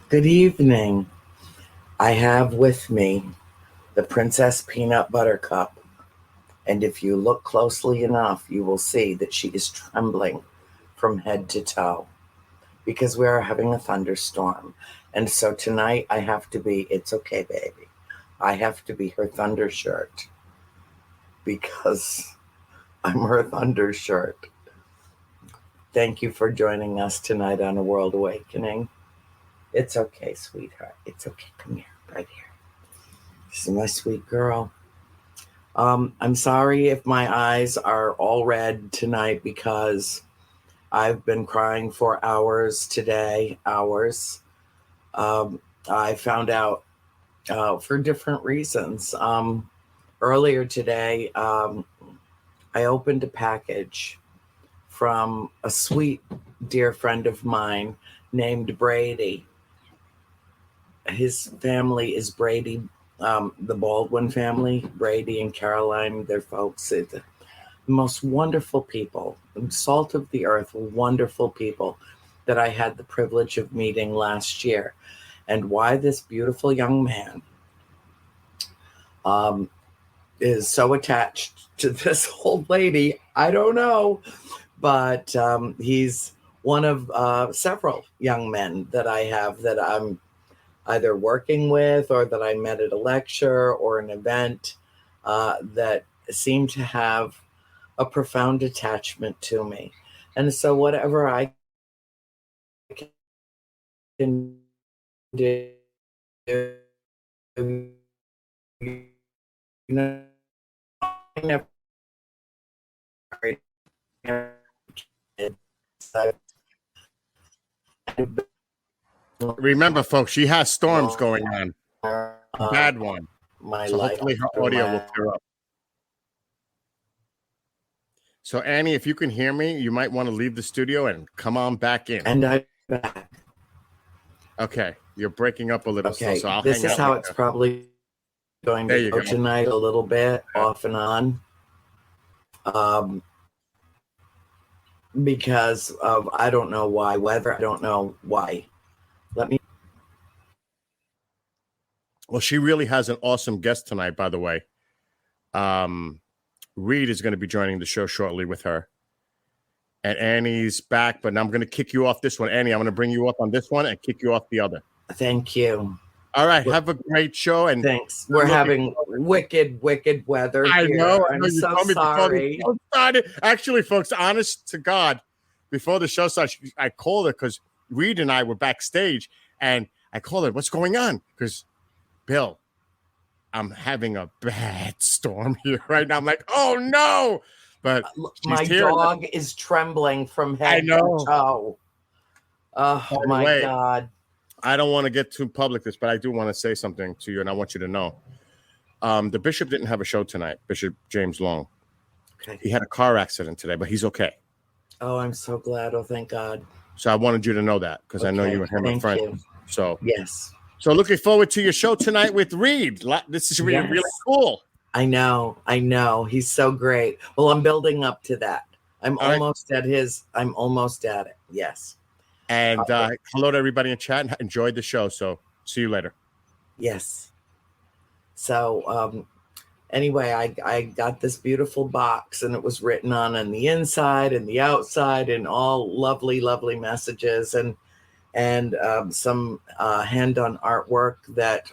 Good evening. I have with me the Princess Peanut Butter Cup, and if you look closely enough, you will see that she is trembling from head to toe because we are having a thunderstorm. And so tonight I have to be, it's okay, baby. I have to be her thunder shirt because I'm her thunder shirt. Thank you for joining us tonight on A World Awakening. It's okay, sweetheart. It's okay. Come here, right here. This is my sweet girl. I'm sorry if my eyes are all red tonight because I've been crying for hours today. Hours. I found out for different reasons. Earlier today, I opened a package from a sweet, dear friend of mine named Brady. His family is Brady, the Baldwin family, Brady and Caroline, their folks. The most wonderful people, salt of the earth, wonderful people that I had the privilege of meeting last year. And why this beautiful young man um, is so attached to this old lady, I don't know. But he's one of several young men that I have that I'm either working with or that I met at a lecture or an event that seem to have a profound attachment to me. And so, whatever I can do, you know, Remember, folks, she has storms going on. uh, Bad one. my So life hopefully her through audio will my clear up. So Annie, if you can hear me, you might want to leave the studio and come on back in. and I'm back. Okay. You're breaking up a little still, Okay, so I'll this hang is out how with it's you. probably going There to you go go. tonight, a little bit off and on, um, because of I don't know why weather. I don't know why. Let me. Well, she really has an awesome guest tonight, by the way. Reed is going to be joining the show shortly with her. And Annie's back, but now I'm going to kick you off this one. Annie, I'm going to bring you up on this one and kick you off the other. Thank you. All right. Have a great show. And Thanks. We're having wicked, wicked weather I here. know I'm you so told me before the sorry. show started. Actually, folks, honest to God, before the show started, I called her because Reed and I were backstage, and I called her, "What's going on?" Because Bill, I'm having a bad storm here right now. I'm like, "Oh no!" But she's My here. dog is trembling from I head to know. toe. Oh By the my way, God. I don't want to get too public this, but I do want to say something to you, and I want you to know. The bishop didn't have a show tonight, Bishop James Long. Okay. He had a car accident today, but he's okay. Oh, I'm so glad. Oh, thank God. So I wanted you to know that because I know you and him are Thank friends. you. So Yes. So looking forward to your show tonight with Reed. This is really, really cool. I know. He's so great. Well, I'm building up to that. I'm All right. almost at it. Yes. And hello to everybody in chat. Enjoyed the show. So see you later. Yes. So anyway, I got this beautiful box and it was written on the inside and the outside and all lovely, lovely messages and some hand-on artwork that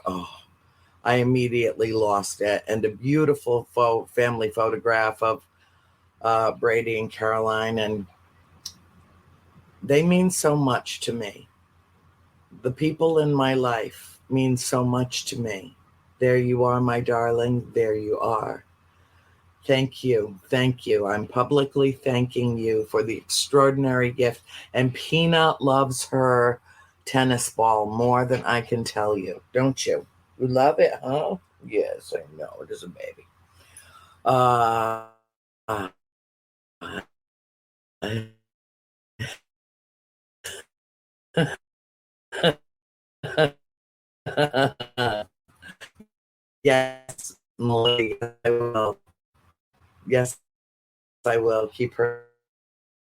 I immediately lost it, and a beautiful family photograph of Brady and Caroline, and they mean so much to me. The people in my life mean so much to me. There you are, my darling. There you are. Thank you. Thank you. I'm publicly thanking you for the extraordinary gift. And Peanut loves her tennis ball more than I can tell you. Don't you? You love it, huh? Yes, I know. It is a baby. Yes, Melody, I will. Yes, I will. Keep her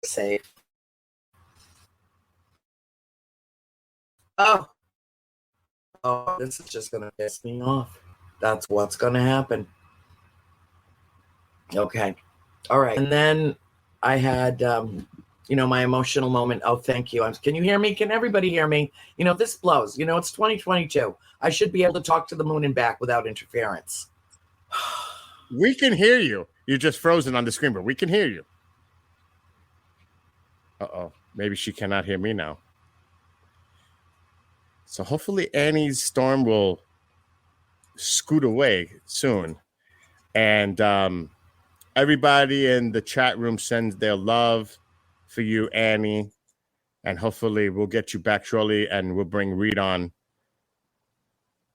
safe. Oh, Oh, this is just going to piss me off. That's what's going to happen. Okay. All right. And then I had, my emotional moment. Oh, thank you. Can you hear me? Can everybody hear me? This blows. It's 2022. I should be able to talk to the moon and back without interference. We can hear you. You're just frozen on the screen, but we can hear you. Uh-oh. Maybe she cannot hear me now. So hopefully Annie's storm will scoot away soon. And everybody in the chat room sends their love for you, Annie. And hopefully we'll get you back shortly, and we'll bring Reed on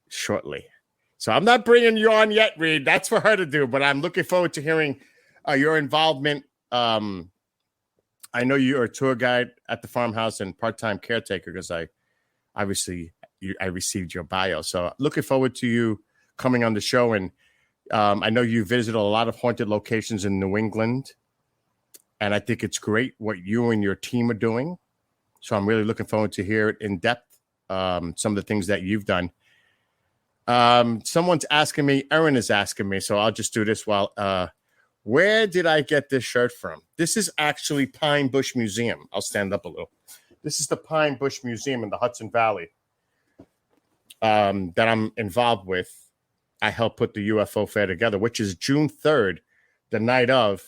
shortly. So I'm not bringing you on yet, Reed. That's for her to do, but I'm looking forward to hearing your involvement. I know you're a tour guide at the farmhouse and part-time caretaker, because I received your bio. So looking forward to you coming on the show. And I know you visited a lot of haunted locations in New England, and I think it's great what you and your team are doing. So I'm really looking forward to hear it in depth, some of the things that you've done. Someone's asking me, Erin is asking me, so I'll just do this while, where did I get this shirt from? This is actually Pine Bush Museum. I'll stand up a little. This is the Pine Bush Museum in the Hudson Valley that I'm involved with. I helped put the UFO fair together, which is June 3rd, the night of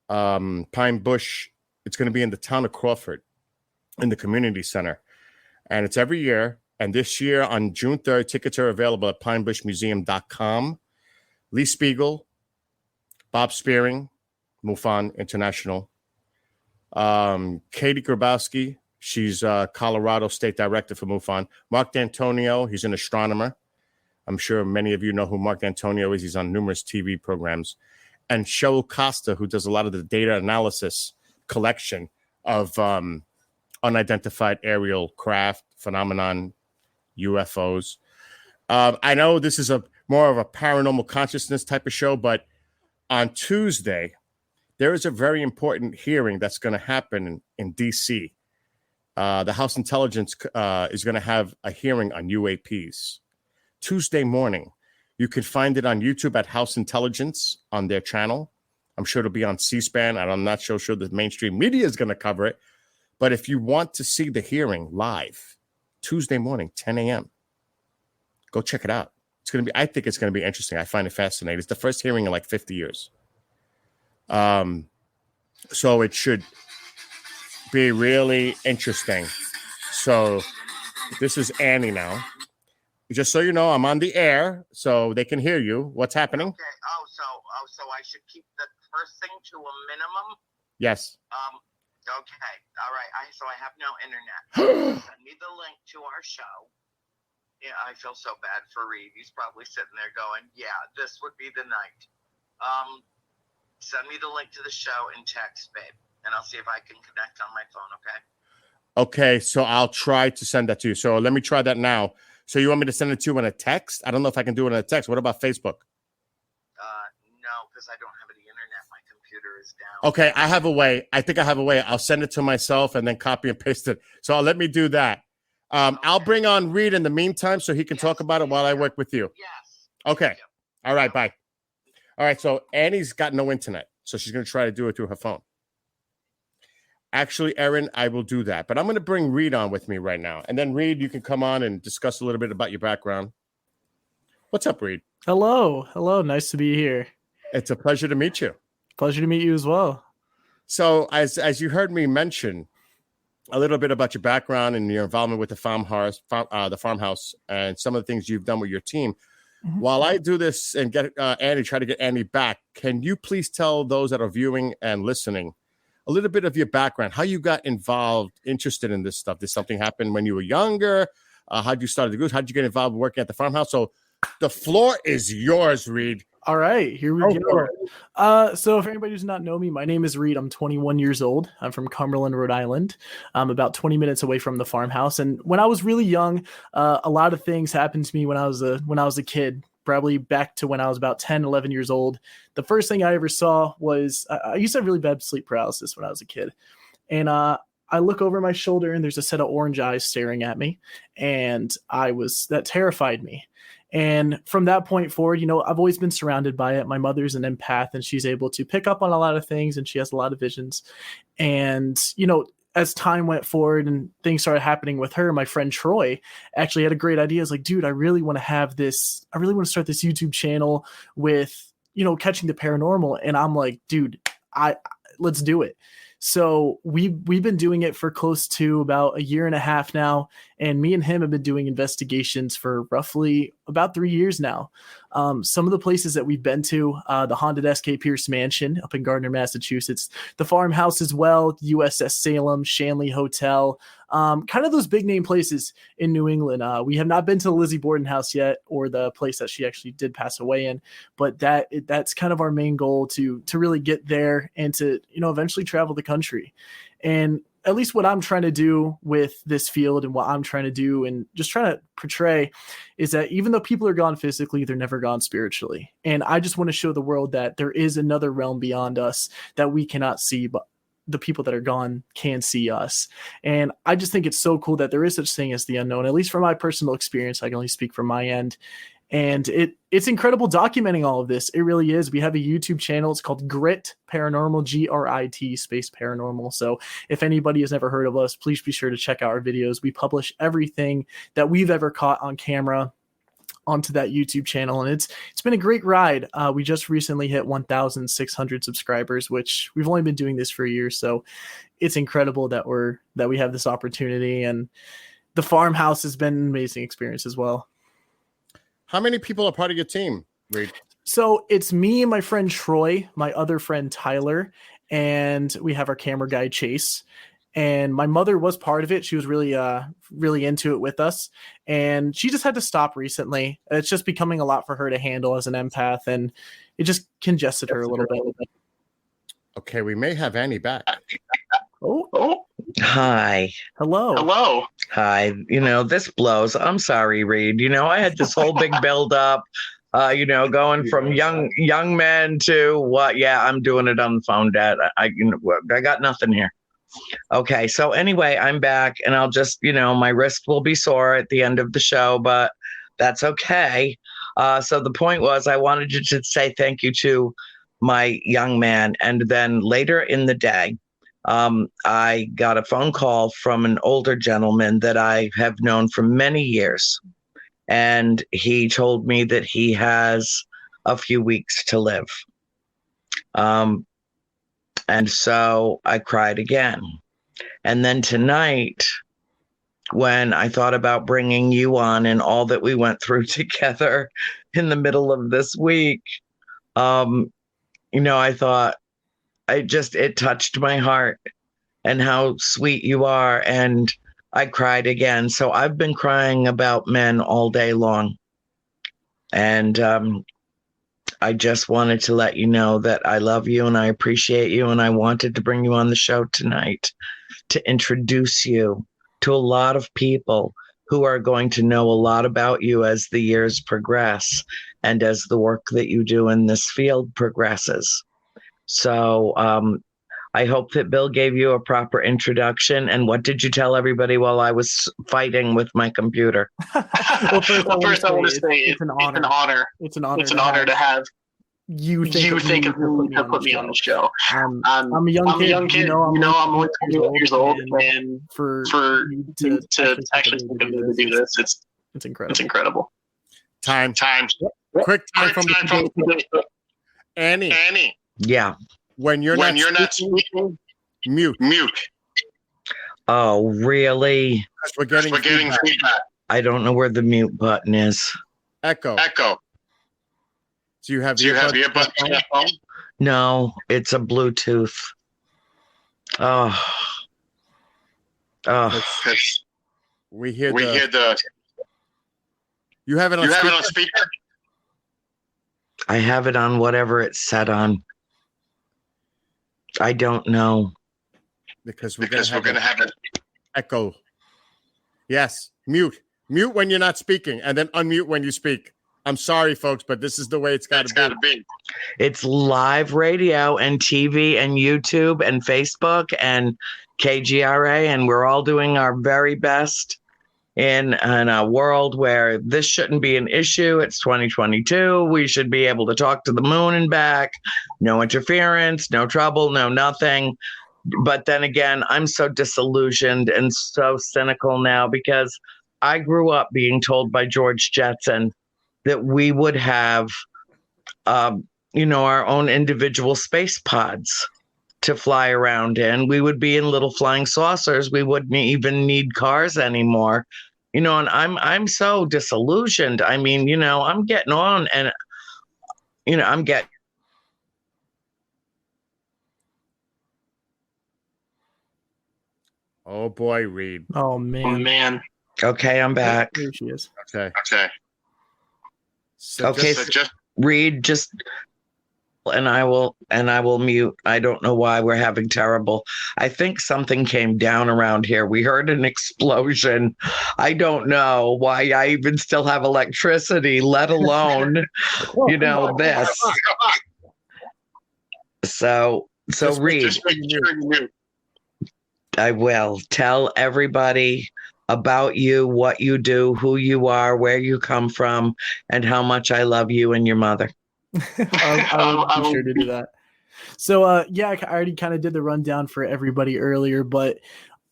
Pine Bush. It's going to be in the town of Crawford in the community center. And it's every year. And this year on June 3rd, tickets are available at pinebushmuseum.com. Lee Spiegel, Bob Spearing, MUFON International. Katie Grabowski, she's Colorado State Director for MUFON. Mark D'Antonio, he's an astronomer. I'm sure many of you know who Mark D'Antonio is. He's on numerous TV programs. And Shaul Costa, who does a lot of the data analysis collection of unidentified aerial craft, phenomenon, UFOs. I know this is more of a paranormal consciousness type of show, but on Tuesday, there is a very important hearing that's going to happen in D.C. The House Intelligence is going to have a hearing on UAPs Tuesday morning. You can find it on YouTube at House Intelligence on their channel. I'm sure it'll be on C-SPAN, and I'm not sure the mainstream media is going to cover it. But if you want to see the hearing live, Tuesday morning, 10 a.m., go check it out. I think it's going to be interesting. I find it fascinating. It's the first hearing in like 50 years. So it should be really interesting. So this is Annie now. Just so you know, I'm on the air, so they can hear you. What's happening? Okay. So I should keep the first thing to a minimum? Yes. Okay. All right. So I have no internet. Send me the link to our show. Yeah, I feel so bad for Reed. He's probably sitting there going, yeah, this would be the night. Send me the link to the show in text, babe, and I'll see if I can connect on my phone, okay? Okay, so I'll try to send that to you. So let me try that now. So you want me to send it to you in a text? I don't know if I can do it in a text. What about Facebook? No, because I don't have any internet. My computer is down. Okay, I have a way. I think I have a way. I'll send it to myself and then copy and paste it. So let me do that. Okay. I'll bring on Reed in the meantime so he can talk about it while I work with you. Yes. Okay. All right, bye. All right, so Annie's got no internet, so she's going to try to do it through her phone. Actually, Erin, I will do that. But I'm going to bring Reed on with me right now. And then, Reed, you can come on and discuss a little bit about your background. What's up, Reed? Hello. Nice to be here. It's a pleasure to meet you. Pleasure to meet you as well. So, as you heard me mention a little bit about your background and your involvement with the farmhouse, and some of the things you've done with your team. Mm-hmm. While I do this and get try to get Annie back, can you please tell those that are viewing and listening a little bit of your background, how you got involved, interested in this stuff? Did something happen when you were younger? How'd you start the group? How'd you get involved working at the farmhouse? So the floor is yours, Reed. All right, here we go. So for anybody who does not know me, my name is Reed. I'm 21 years old. I'm from Cumberland, Rhode Island. I'm about 20 minutes away from the farmhouse. And when I was really young, a lot of things happened to me when I was a kid, probably back to when I was about 10, 11 years old. The first thing I ever saw was I used to have really bad sleep paralysis when I was a kid. And I look over my shoulder and there's a set of orange eyes staring at me, and that terrified me. And from that point forward, I've always been surrounded by it. My mother's an empath, and she's able to pick up on a lot of things, and she has a lot of visions. And, as time went forward and things started happening with her, my friend Troy actually had a great idea. It's like, dude, I really want to start this YouTube channel with, catching the paranormal. And I'm like, dude, let's do it. So we've been doing it for close to about a year and a half now, and me and him have been doing investigations for roughly about 3 years now. Some of the places that we've been to, the haunted S.K. Pierce Mansion up in Gardner, Massachusetts, the farmhouse as well, USS Salem, Shanley Hotel, kind of those big name places in New England. We have not been to the Lizzie Borden house yet, or the place that she actually did pass away in, but that's kind of our main goal to really get there and to, eventually travel the country. And at least what I'm trying to do with this field and what I'm trying to do and just trying to portray is that even though people are gone physically, they're never gone spiritually. And I just want to show the world that there is another realm beyond us that we cannot see, but the people that are gone can see us. And I just think it's so cool that there is such thing as the unknown. At least from my personal experience, I can only speak from my end. And it's incredible documenting all of this. It really is. We have a YouTube channel. It's called Grit Paranormal, GRIT space paranormal. So if anybody has never heard of us, please be sure to check out our videos. We publish everything that we've ever caught on camera onto that YouTube channel, and it's been a great ride. We just recently hit 1,600 subscribers, which we've only been doing this for a year, so it's incredible that we have this opportunity. And the farmhouse has been an amazing experience as well. How many people are part of your team, Reed? So it's me and my friend Troy, my other friend Tyler, and we have our camera guy Chase. And my mother was part of it. She was really into it with us. And she just had to stop recently. It's just becoming a lot for her to handle as an empath, and it just congested her a little bit. Okay, we may have Annie back. Oh. Hi. Hello. Hi. This blows. I'm sorry, Reed. I had this whole big build up, going from young men to what? Yeah, I'm doing it on the phone, Dad. I got nothing here. Okay. So anyway, I'm back, and I'll just, my wrist will be sore at the end of the show, but that's okay. So the point was, I wanted to say thank you to my young man. And then later in the day, I got a phone call from an older gentleman that I have known for many years. And he told me that he has a few weeks to live. And so I cried again. And then tonight, when I thought about bringing you on and all that we went through together in the middle of this week, I thought, it touched my heart and how sweet you are. And I cried again. So I've been crying about men all day long. And I just wanted to let you know that I love you and I appreciate you. And I wanted to bring you on the show tonight to introduce you to a lot of people who are going to know a lot about you as the years progress and as the work that you do in this field progresses. So I hope that Bill gave you a proper introduction. And what did you tell everybody while I was fighting with my computer? Well, first I want to say it's an honor. It's an honor to have you think of me to put me on the show. I'm a young kid. I'm only 20 years old, and for to actually think of me to do this, it's incredible. It's incredible. Time. Quick time from the Annie. Yeah. When you're not speaking, mute. Oh, really? We're getting feedback. I don't know where the mute button is. Echo. Do you have earbuds on your phone? No, it's a Bluetooth. Oh. We hear the. You have it on speaker? I have it on whatever it's set on. I don't know. Because we're going to have an echo. Yes. Mute when you're not speaking, and then unmute when you speak. I'm sorry, folks, but this is the way it's got to be. It's live radio and TV and YouTube and Facebook and KGRA, and we're all doing our very best in a world where this shouldn't be an issue. It's 2022. We should be able to talk to the moon and back. No interference, no trouble, no nothing. But then again, I'm so disillusioned and so cynical now because I grew up being told by George Jetson that we would have, our own individual space pods to fly around in. We would be in little flying saucers. We wouldn't even need cars anymore. And I'm so disillusioned. I mean, I'm getting on and, I'm getting. Oh boy, Reed. Oh man. Okay, I'm back. There she is. Okay. So just Reed, and I will mute. I don't know why we're having terrible. I think something came down around here. We heard an explosion. I don't know why I even still have electricity, let alone, this. So Reed, I will tell everybody about you, what you do, who you are, where you come from, and how much I love you and your mother. I'll be sure to do that. So, I already kind of did the rundown for everybody earlier, but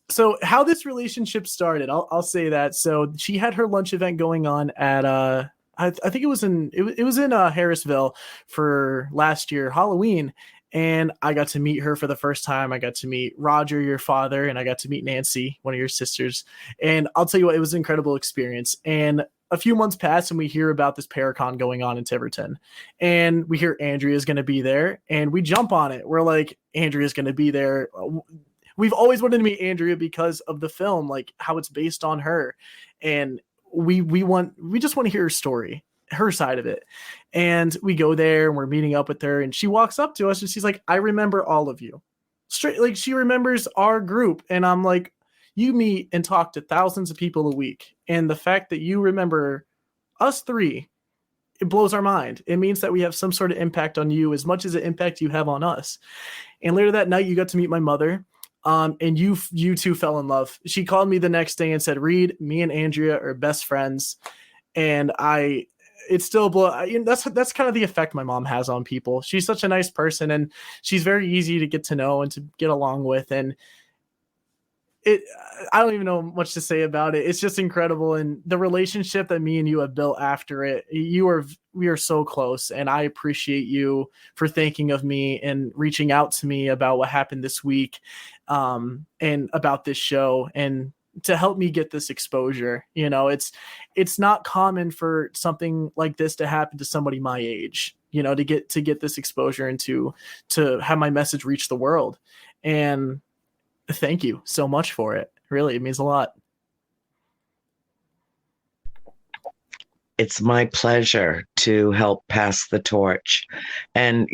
so how this relationship started, I'll say that. So she had her lunch event going on at, I think it was in Harrisville for last year, Halloween. And I got to meet her for the first time. I got to meet Roger, your father, and I got to meet Nancy, one of your sisters. And I'll tell you what, it was an incredible experience. And a few months pass and we hear about this Paracon going on in Tiverton. And we hear Andrea's going to be there. And we jump on it. We're like, Andrea's going to be there. We've always wanted to meet Andrea because of the film, like how it's based on her. And we just want to hear her story, her side of it. And we go there and we're meeting up with her and she walks up to us and she's like, I remember all of you. Straight, like she remembers our group. And I'm like, you meet and talk to thousands of people a week. And the fact that you remember us three, it blows our mind. It means that we have some sort of impact on you as much as the impact you have on us. And later that night, you got to meet my mother. And you two fell in love. She called me the next day and said, Reed, me and Andrea are best friends. And it's still that's kind of the effect my mom has on people. She's such a nice person and she's very easy to get to know and to get along with. And I don't even know much to say about it. It's just incredible. And the relationship that me and you have built after it, we are so close. And I appreciate you for thinking of me and reaching out to me about what happened this week, and about this show and to help me get this exposure. It's not common for something like this to happen to somebody my age, to get this exposure and to have my message reach the world. And thank you so much for it. Really, it means a lot. It's my pleasure to help pass the torch. And,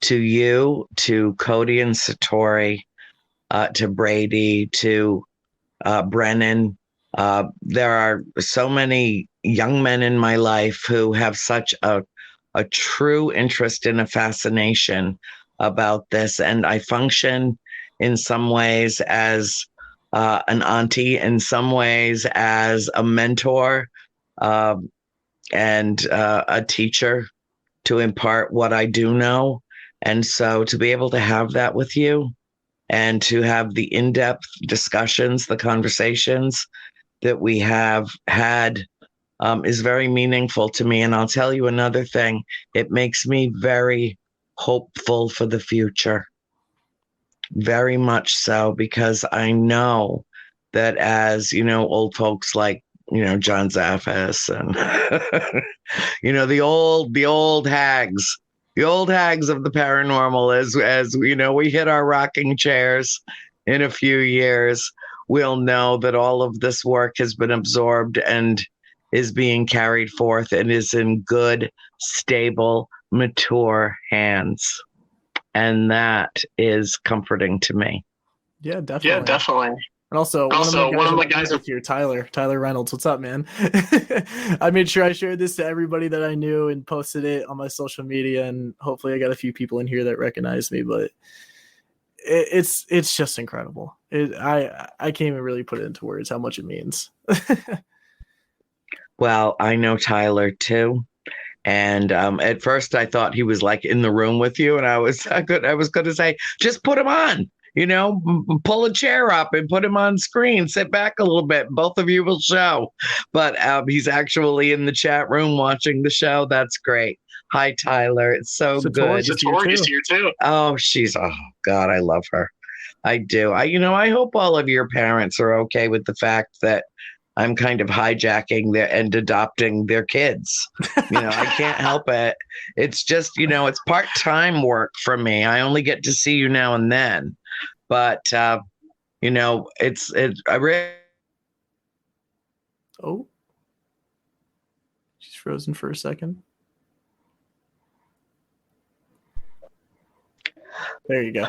to you, to Cody and Satori, to Brady, to Brennan. There are so many young men in my life who have such a true interest and a fascination about this. And I function in some ways as an auntie, in some ways as a mentor, and a teacher to impart what I do know. And so to be able to have that with you and to have the in-depth discussions, the conversations that we have had is very meaningful to me. And I'll tell you another thing, it makes me very hopeful for the future. Very much so, because I know that as, old folks like, John Zaffis and, the old hags of the paranormal, as we hit our rocking chairs in a few years, we'll know that all of this work has been absorbed and is being carried forth and is in good, stable, mature hands. And that is comforting to me. Yeah, definitely. And also one of my guys up here, Tyler Reynolds. What's up, man? I made sure I shared this to everybody that I knew and posted it on my social media, and hopefully I got a few people in here that recognize me. But it's just incredible. I can't even really put it into words how much it means. Well, I know Tyler too. And at first I thought he was like in the room with you. And I was going to say, just put him on, pull a chair up and put him on screen, sit back a little bit. Both of you will show. But he's actually in the chat room watching the show. That's great. Hi, Tyler. It's so good. Satori's here too. Oh, God, I love her. I do. I hope all of your parents are okay with the fact that I'm kind of hijacking and adopting their kids. I can't help it. It's just, it's part-time work for me. I only get to see you now and then. But, I really... Oh, she's frozen for a second. There you go.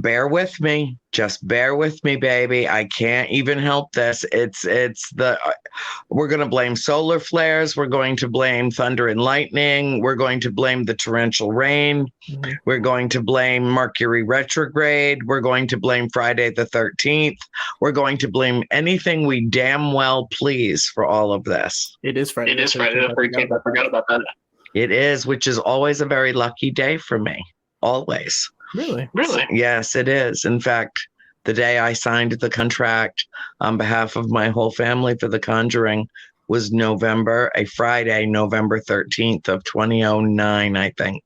Bear with me. Just bear with me, baby. I can't even help this. We're going to blame solar flares. We're going to blame thunder and lightning. We're going to blame the torrential rain. Mm-hmm. We're going to blame Mercury retrograde. We're going to blame Friday the 13th. We're going to blame anything we damn well please for all of this. It is Friday. The 13th. I forgot about that. It is, which is always a very lucky day for me. Always. Really? Yes, it is. In fact, the day I signed the contract on behalf of my whole family for The Conjuring was a Friday, November 13th of 2009, I think.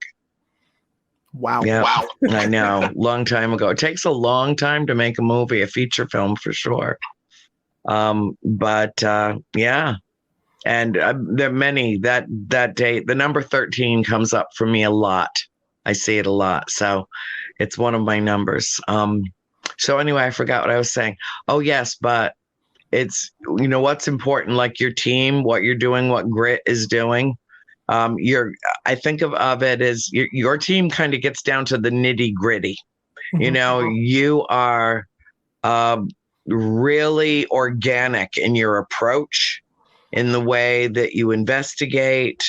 Wow. Yep. Wow. I know. Long time ago. It takes a long time to make a movie, a feature film for sure. Yeah. And there are many that date, the number 13 comes up for me a lot. I see it a lot. So it's one of my numbers. So anyway, I forgot what I was saying. Oh, yes. But it's, what's important, like your team, what you're doing, what Grit is doing. I think of it as your team kind of gets down to the nitty gritty. You are really organic in your approach, in the way that you investigate,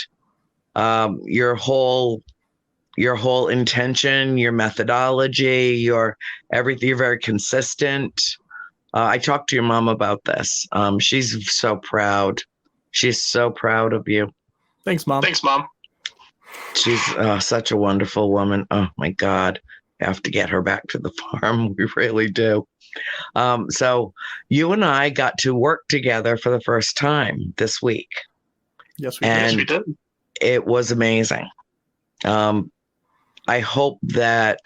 your whole intention, your methodology, your everything. You're very consistent. I talked to your mom about this. She's so proud. She's so proud of you. Thanks, Mom. She's such a wonderful woman. Oh my God. I have to get her back to the farm. We really do. So you and I got to work together for the first time this week. Yes, we did. It was amazing. I hope that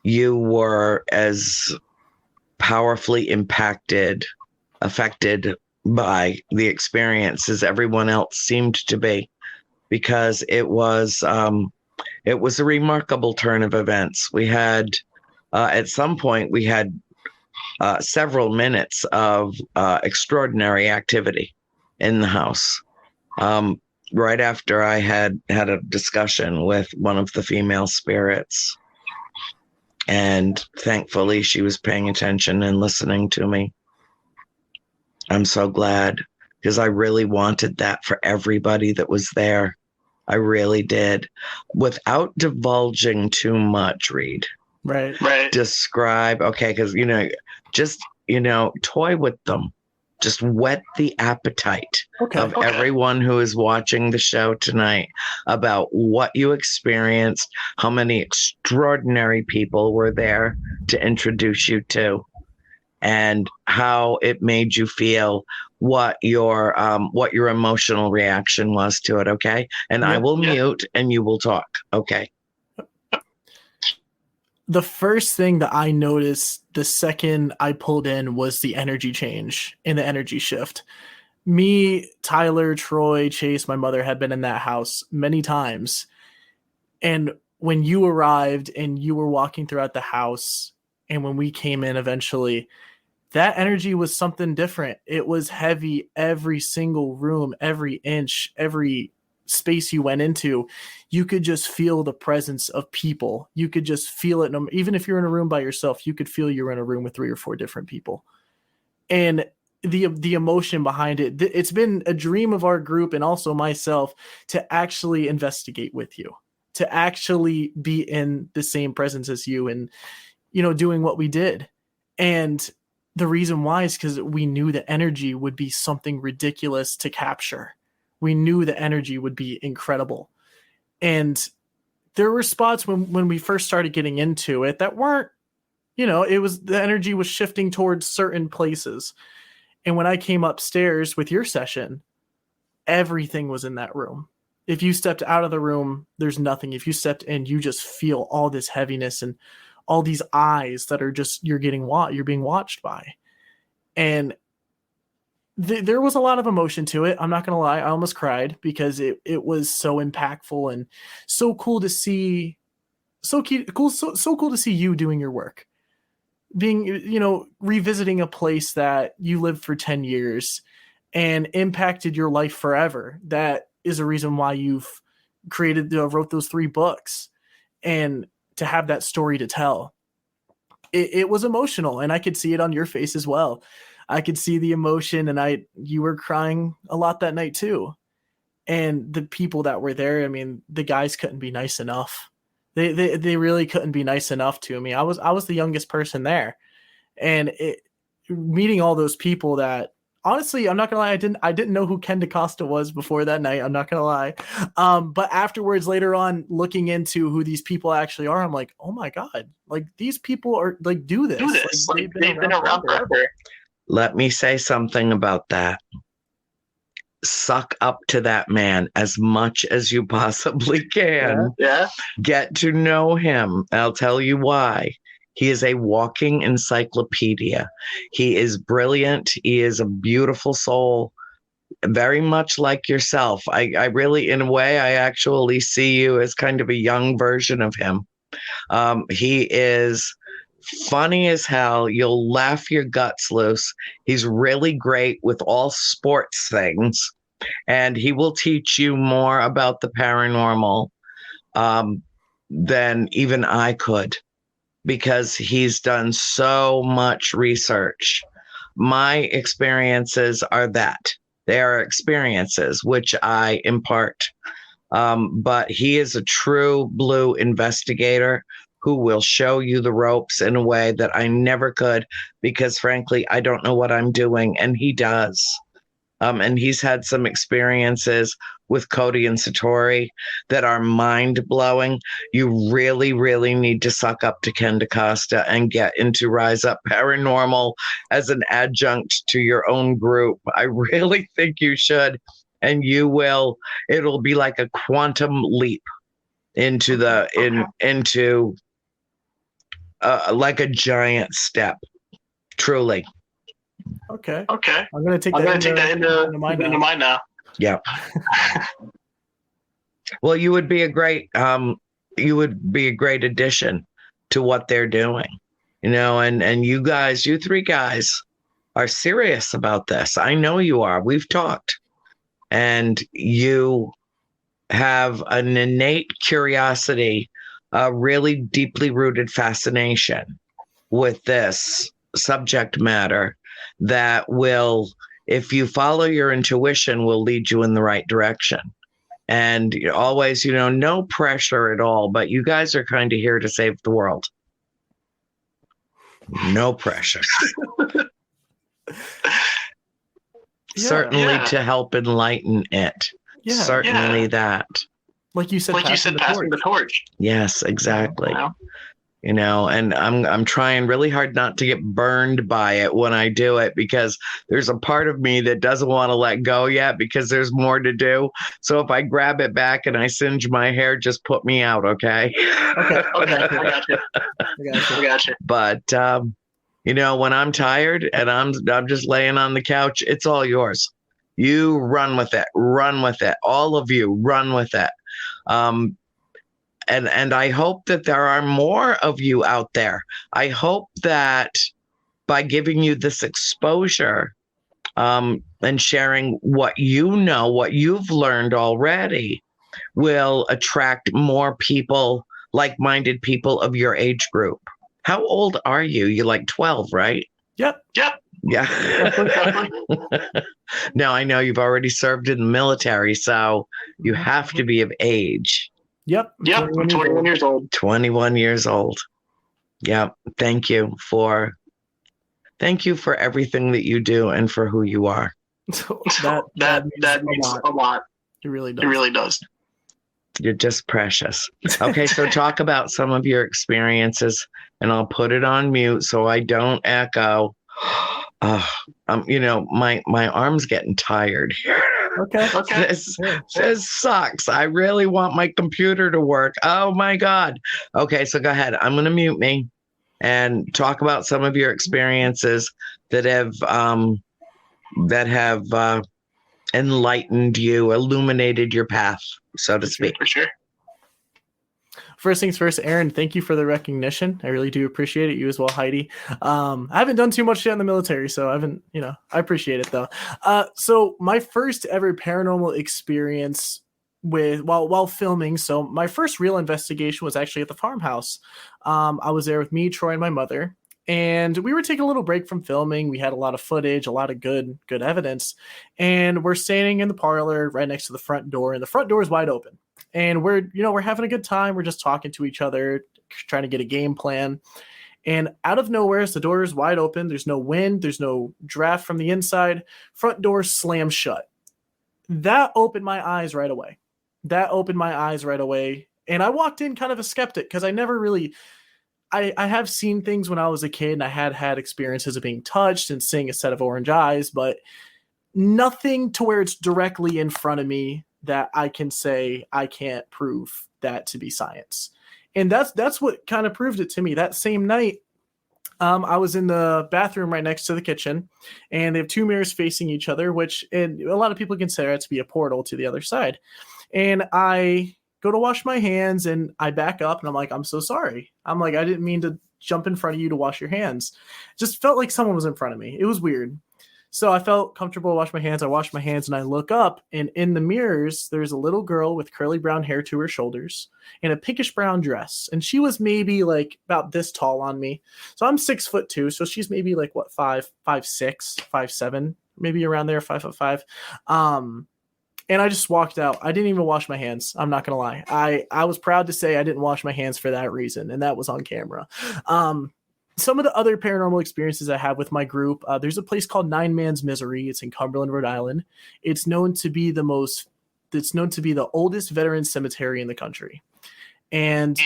you were as powerfully affected by the experience as everyone else seemed to be, because it was a remarkable turn of events. We had, at some point, several minutes of extraordinary activity in the house. Right after I had a discussion with one of the female spirits. And thankfully, she was paying attention and listening to me. I'm so glad, because I really wanted that for everybody that was there. I really did. Without divulging too much, Reed. Right. Describe, okay, because, just, toy with them. Just whet the appetite of everyone who is watching the show tonight about what you experienced, how many extraordinary people were there to introduce you to, and how it made you feel, what your emotional reaction was to it. Okay. And I will mute and you will talk. Okay. The first thing that I noticed the second I pulled in was the energy change and the energy shift. Me, Tyler, Troy, Chase, my mother had been in that house many times. And when you arrived and you were walking throughout the house, and when we came in eventually, that energy was something different. It was heavy. Every single room, every inch, every space you went into, you could just feel the presence of people. You could just feel it. Even if you're in a room by yourself, you could feel you're in a room with 3 or 4 different people. And the emotion behind it, it's been a dream of our group and also myself to actually investigate with you, to actually be in the same presence as you. And doing what we did. And the reason why is because we knew the energy would be something ridiculous to capture. We knew the energy would be incredible. And there were spots when we first started getting into it that weren't, the energy was shifting towards certain places. And when I came upstairs with your session, everything was in that room. If you stepped out of the room, there's nothing. If you stepped in, you just feel all this heaviness and all these eyes that are just, you're being watched by. And there was a lot of emotion to it. I'm not going to lie. I almost cried because it was so impactful and so cool to see. So cool to see you doing your work, being, revisiting a place that you lived for 10 years and impacted your life forever. That is a reason why you've wrote those 3 books, and to have that story to tell. It was emotional, and I could see it on your face as well. I could see the emotion, and you were crying a lot that night too. And the people that were there, I mean, the guys couldn't be nice enough. They really couldn't be nice enough to me. I was the youngest person there, and meeting all those people that, honestly, I'm not gonna lie, I didn't know who Ken DaCosta was before that night. I'm not gonna lie. But afterwards, later on, looking into who these people actually are, I'm like, oh my God, like these people are like, do this. Like, they've been around forever. Let me say something about that. Suck up to that man as much as you possibly can. Yeah. Get to know him. I'll tell you why. He is a walking encyclopedia. He is brilliant. He is a beautiful soul, very much like yourself. I really, in a way, I actually see you as kind of a young version of him. He is funny as hell. You'll laugh your guts loose. He's really great with all sports things, and he will teach you more about the paranormal than even I could, because he's done so much research. My experiences are that. They are experiences which I impart. But he is a true blue investigator who will show you the ropes in a way that I never could, because frankly, I don't know what I'm doing, and he does. And he's had some experiences with Cody and Satori that are mind-blowing. You really, really need to suck up to Ken DaCosta and get into Rise Up Paranormal as an adjunct to your own group. I really think you should, and you will. It'll be like a quantum leap into like a giant step, truly. Okay. I'm gonna take that into mind now. Yeah. Well, you would be a great addition to what they're doing, and you guys, you 3 guys are serious about this. I know you are. We've talked, and you have an innate curiosity, a really deeply rooted fascination with this subject matter that will, if you follow your intuition, will lead you in the right direction. And always, no pressure at all, but you guys are kind of here to save the world. No pressure. Certainly to help enlighten it. Yeah. Certainly that. Like you said, passing the torch. Yes, exactly. And I'm trying really hard not to get burned by it when I do it, because there's a part of me that doesn't want to let go yet, because there's more to do. So if I grab it back and I singe my hair, just put me out, okay? Okay. I got you. But when I'm tired and I'm just laying on the couch, it's all yours. You run with it. All of you run with it. And I hope that there are more of you out there. I hope that by giving you this exposure and sharing what what you've learned already, will attract more people, like-minded people of your age group. How old are you? You're like 12, right? Yep. Yeah. Now, I know you've already served in the military, so you have to be of age. Yep. I'm 21 years old. 21 years old. Yeah. Thank you for everything that you do and for who you are. that means a lot. It really does. It really does. You're just precious. Okay, so talk about some of your experiences, and I'll put it on mute so I don't echo. My arm's getting tired here. Okay. This sucks. I really want my computer to work. Oh my God. Okay, so go ahead. I'm gonna mute me and talk about some of your experiences that have enlightened you, illuminated your path, so to speak. For sure. First things first, Aaron, thank you for the recognition. I really do appreciate it. You as well, Heidi. I haven't done too much yet in the military, so I appreciate it though. So my first ever paranormal experience while filming. So my first real investigation was actually at the farmhouse. I was there with me, Troy, and my mother. And we were taking a little break from filming. We had a lot of footage, a lot of good evidence. And we're standing in the parlor right next to the front door, and the front door is wide open. And we're having a good time. We're just talking to each other, trying to get a game plan. And out of nowhere, as the door is wide open, there's no wind, there's no draft from the inside, front door slams shut. That opened my eyes right away. And I walked in kind of a skeptic because I never really... I have seen things when I was a kid, and I had experiences of being touched and seeing a set of orange eyes, but nothing to where it's directly in front of me that I can say I can't prove that to be science. And that's what kind of proved it to me. That same night, I was in the bathroom right next to the kitchen, and they have two mirrors facing each other, which a lot of people consider it to be a portal to the other side. And I go to wash my hands, and I back up, and I'm like, I'm so sorry. I'm like, I didn't mean to jump in front of you to wash your hands. Just felt like someone was in front of me. It was weird. So I felt comfortable to wash my hands. I wash my hands, and I look up, and in the mirrors, there's a little girl with curly brown hair to her shoulders in a pinkish brown dress. And she was maybe like about this tall on me. So I'm 6'2". So she's maybe like 5'6", 5'7", maybe around there, 5'5". And I just walked out. I didn't even wash my hands. I'm not going to lie. I was proud to say I didn't wash my hands for that reason, and that was on camera. Some of the other paranormal experiences I have with my group, there's a place called Nine Man's Misery. It's in Cumberland, Rhode Island. It's known to be the oldest veteran cemetery in the country. And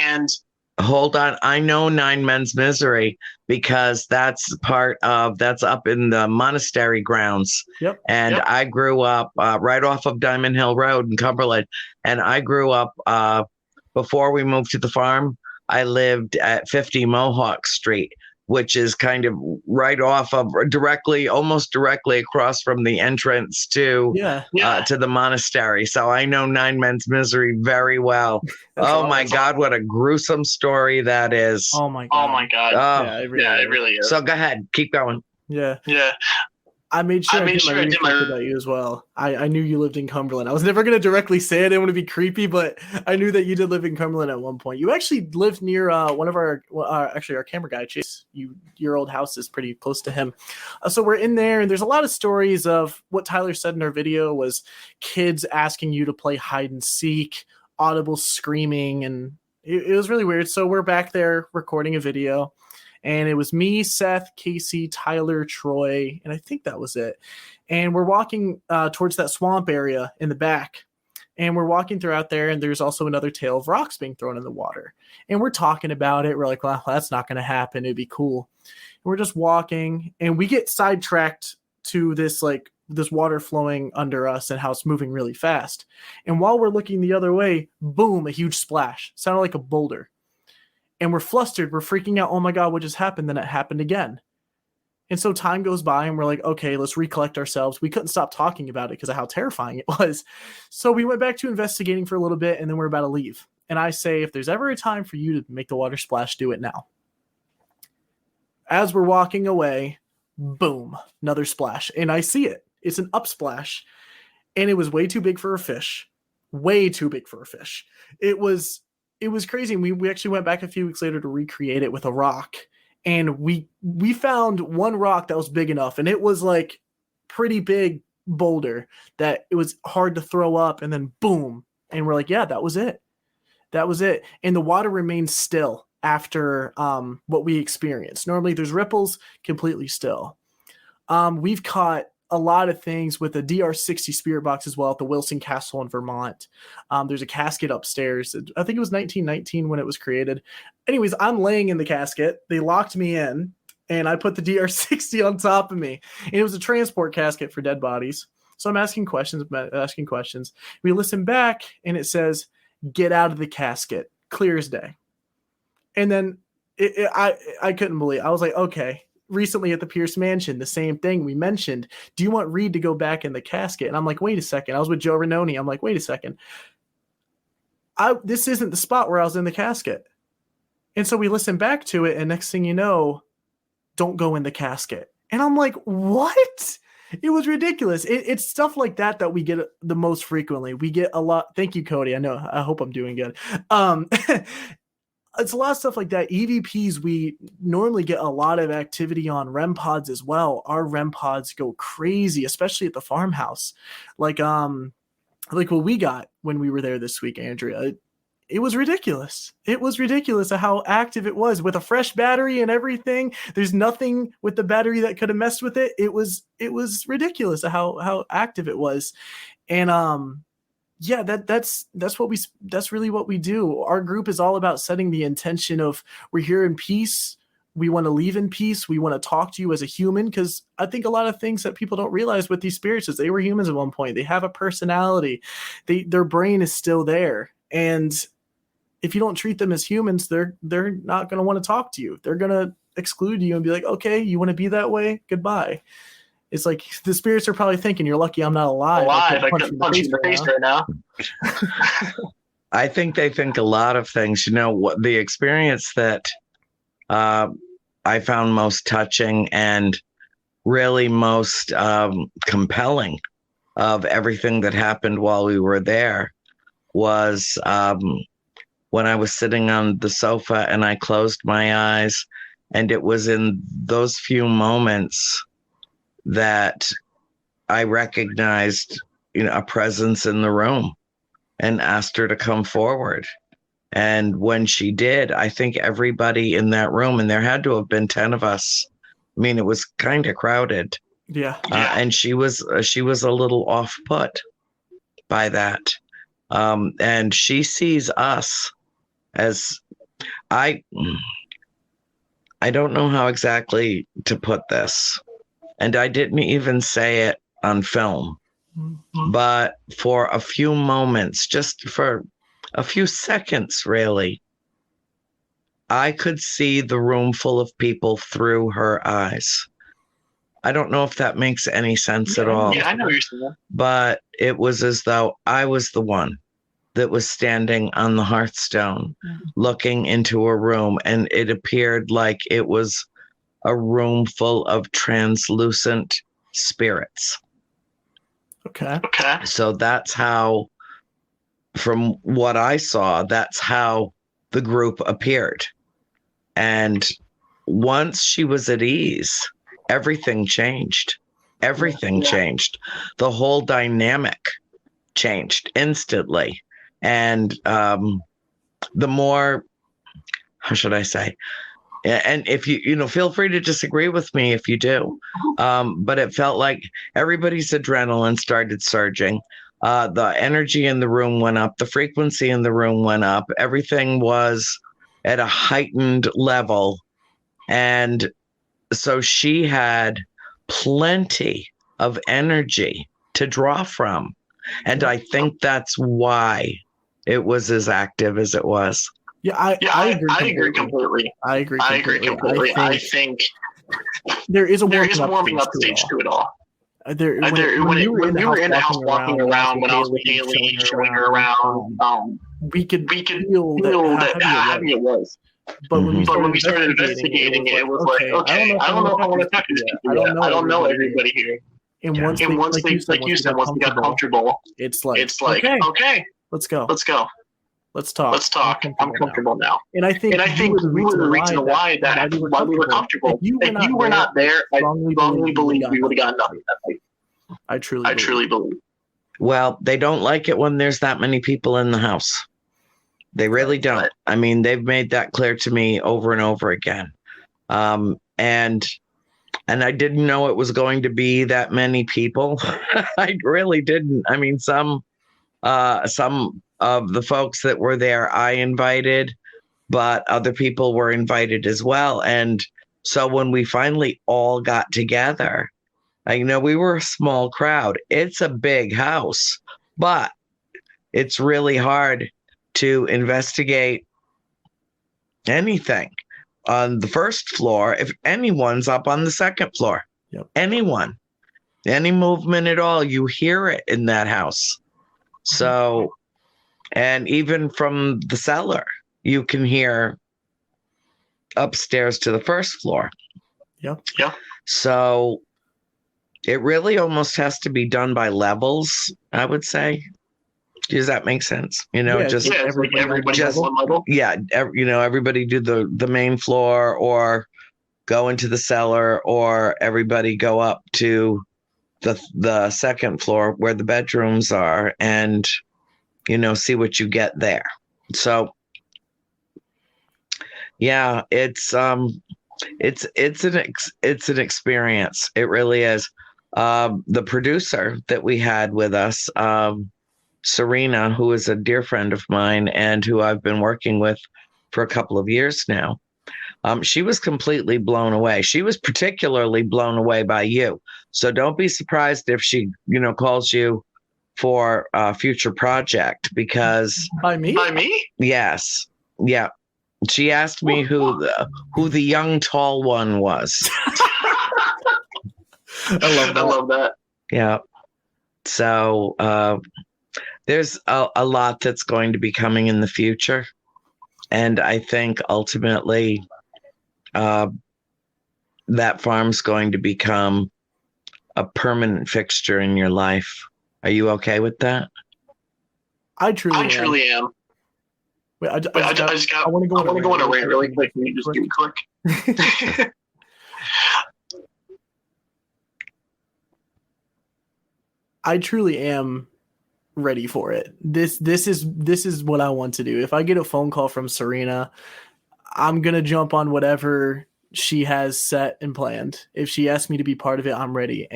hold on. I know Nine Men's Misery because that's up in the monastery grounds. Yep. And I grew up right off of Diamond Hill Road in Cumberland. And I grew up before we moved to the farm. I lived at 50 Mohawk Street, which is kind of right off of almost directly across from the entrance to the monastery. So I know Nine Men's Misery very well. Oh my God, what a gruesome story that is. Oh my God. Yeah, it really is. So go ahead, keep going. Yeah. I made sure I did my research about you as well. I knew you lived in Cumberland. I was never going to directly say it. I didn't want to be creepy, but I knew that you did live in Cumberland at one point. You actually lived near one of our camera guy, Chase. Your old house is pretty close to him. So we're in there, and there's a lot of stories of what Tyler said in our video was kids asking you to play hide and seek, audible screaming, and it was really weird. So we're back there recording a video. And it was me, Seth, Casey, Tyler, Troy, and I think that was it. And we're walking towards that swamp area in the back. And we're walking throughout there, and there's also another tail of rocks being thrown in the water. And we're talking about it. We're like, well, that's not going to happen. It'd be cool. And we're just walking, and we get sidetracked to this water flowing under us and how it's moving really fast. And while we're looking the other way, boom, a huge splash. Sounded like a boulder. And we're flustered. We're freaking out. Oh my God, what just happened? Then it happened again. And so time goes by, and we're like, okay, let's recollect ourselves. We couldn't stop talking about it because of how terrifying it was. So we went back to investigating for a little bit, and then we're about to leave. And I say, if there's ever a time for you to make the water splash, do it now. As we're walking away, boom, another splash. And I see it. It's an upsplash. And it was way too big for a fish. Way too big for a fish. It was crazy. And we actually went back a few weeks later to recreate it with a rock. And we found one rock that was big enough. And it was like pretty big boulder that it was hard to throw up. And then boom. And we're like, yeah, that was it. That was it. And the water remained still after what we experienced. Normally there's ripples, completely still. We've caught a lot of things with the DR60 spirit box as well at the Wilson Castle in Vermont. There's a casket upstairs. I think it was 1919 when it was created. Anyways, I'm laying in the casket. They locked me in, and I put the DR60 on top of me. And it was a transport casket for dead bodies. So I'm asking questions. We listen back, and it says, "Get out of the casket." Clear as day. And then I couldn't believe it. I was like, okay. Recently at the Pierce Mansion, the same thing we mentioned. Do you want Reed to go back in the casket? And I'm like, wait a second. I was with Joe Renoni. I'm like, wait a second. This isn't the spot where I was in the casket. And so we listened back to it, and next thing you know, don't go in the casket. And I'm like, what? It was ridiculous. It's stuff like that we get the most frequently. We get a lot. Thank you, Cody. I hope I'm doing good. It's a lot of stuff like that. EVPs, we normally get a lot of activity on REM pods as well. Our REM pods go crazy, especially at the farmhouse. Like what we got when we were there this week, Andrea. It was ridiculous. It was ridiculous how active it was with a fresh battery and everything. There's nothing with the battery that could have messed with it. It was ridiculous how active it was. And yeah, that's really what we do. Our group is all about setting the intention of we're here in peace. We want to leave in peace. We want to talk to you as a human, because I think a lot of things that people don't realize with these spirits is they were humans at one point. They have a personality. Their brain is still there. And if you don't treat them as humans, they're not going to want to talk to you. They're going to exclude you and be like, okay, you want to be that way? Goodbye. It's like the spirits are probably thinking, you're lucky I'm not alive. I couldn't punch you in the face right now. I think they think a lot of things. What the experience that I found most touching and really most compelling of everything that happened while we were there was when I was sitting on the sofa and I closed my eyes, and it was in those few moments that I recognized, a presence in the room and asked her to come forward. And when she did, I think everybody in that room, and there had to have been 10 of us. I mean, it was kind of crowded. Yeah. And she was a little off put by that. And she sees us as I don't know how exactly to put this. And I didn't even say it on film, but for a few moments, just for a few seconds, really, I could see the room full of people through her eyes. I don't know if that makes any sense at all. Yeah, I know what you're saying. But it was as though I was the one that was standing on the hearthstone, looking into a room, and it appeared like it was a room full of translucent spirits. Okay. So that's how, from what I saw, that's how the group appeared. And once she was at ease, everything changed. Everything changed. The whole dynamic changed instantly. And the more, how should I say? And if you feel free to disagree with me if you do. But it felt like everybody's adrenaline started surging. The energy in the room went up. The frequency in the room went up. Everything was at a heightened level. And so she had plenty of energy to draw from. And I think that's why it was as active as it was. Yeah, I agree completely. I agree completely. I think there is a warming up stage to it all. When you were in the house walking around, when I was with Haley showing her around, we could feel that how heavy it was. But when we started investigating it, it was like, okay, I don't know if I want to talk to these people yet. I don't know everybody here. And once they, like you said, once we got comfortable, it's like okay, let's go. Let's talk. I'm comfortable now. And I think we were the reason why we were comfortable. If you were not there, I strongly believe we would have gotten nothing that night. I truly believe. Well, they don't like it when there's that many people in the house. They really don't. I mean, they've made that clear to me over and over again. And I didn't know it was going to be that many people. I really didn't. I mean, some of the folks that were there, I invited, but other people were invited as well. And so when we finally all got together, we were a small crowd. It's a big house, but it's really hard to investigate anything on the first floor if anyone's up on the second floor. Yep. Anyone, any movement at all, you hear it in that house. So, and even from the cellar, you can hear upstairs to the first floor. Yeah. So it really almost has to be done by levels, I would say. Does that make sense? Everybody has one level. Yeah, everybody do the main floor, or go into the cellar, or everybody go up to the second floor where the bedrooms are, and see what you get there. So yeah, it's an experience. It really is. The producer that we had with us, Serena, who is a dear friend of mine and who I've been working with for a couple of years now, she was completely blown away. She was particularly blown away by you. So don't be surprised if she, calls you for a future project, because By me? Yes. Yeah. She asked me who the young tall one was. I love that. Yeah. So there's a lot that's going to be coming in the future. And I think ultimately that farm's going to become a permanent fixture in your life. Are you okay with that? I truly am. Wait, I want to go on a rant really quick. Can you just do it quick? I truly am ready for it. This is what I want to do. If I get a phone call from Serena, I'm gonna jump on whatever she has set and planned. If she asks me to be part of it, I'm ready.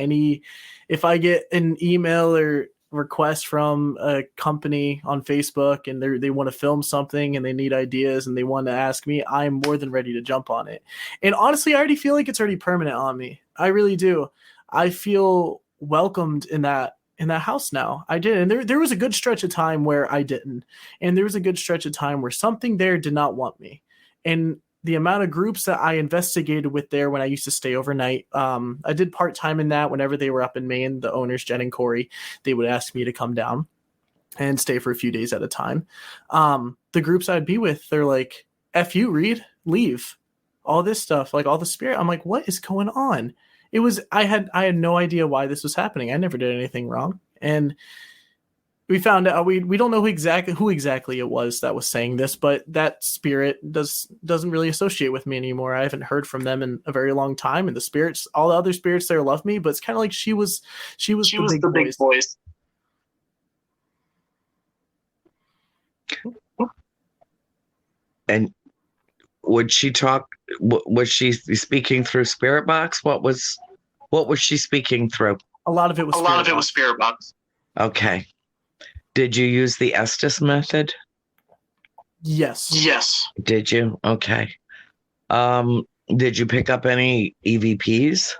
If I get an email or request from a company on Facebook and they want to film something and they need ideas and they want to ask me, I'm more than ready to jump on it. And honestly, I already feel like it's already permanent on me. I really do. I feel welcomed in that house now. I did. And there was a good stretch of time where I didn't. And there was a good stretch of time where something there did not want me. And the amount of groups that I investigated with there when I used to stay overnight, I did part-time in that. Whenever they were up in Maine, the owners, Jen and Corey, they would ask me to come down and stay for a few days at a time. The groups I'd be with, they're like, F you, Reed, leave. All this stuff, like all the spirit. I'm like, what is going on? I had no idea why this was happening. I never did anything wrong. And we found out we don't know who exactly it was that was saying this, but that spirit doesn't really associate with me anymore. I haven't heard from them in a very long time. And the spirits, all the other spirits there love me, but it's kind of like she was the big voice. And would she talk? Was she speaking through spirit box? What was she speaking through? A lot of it was spirit box. Okay. Did you use the Estes method? Yes. Did you? Okay. Did you pick up any EVPs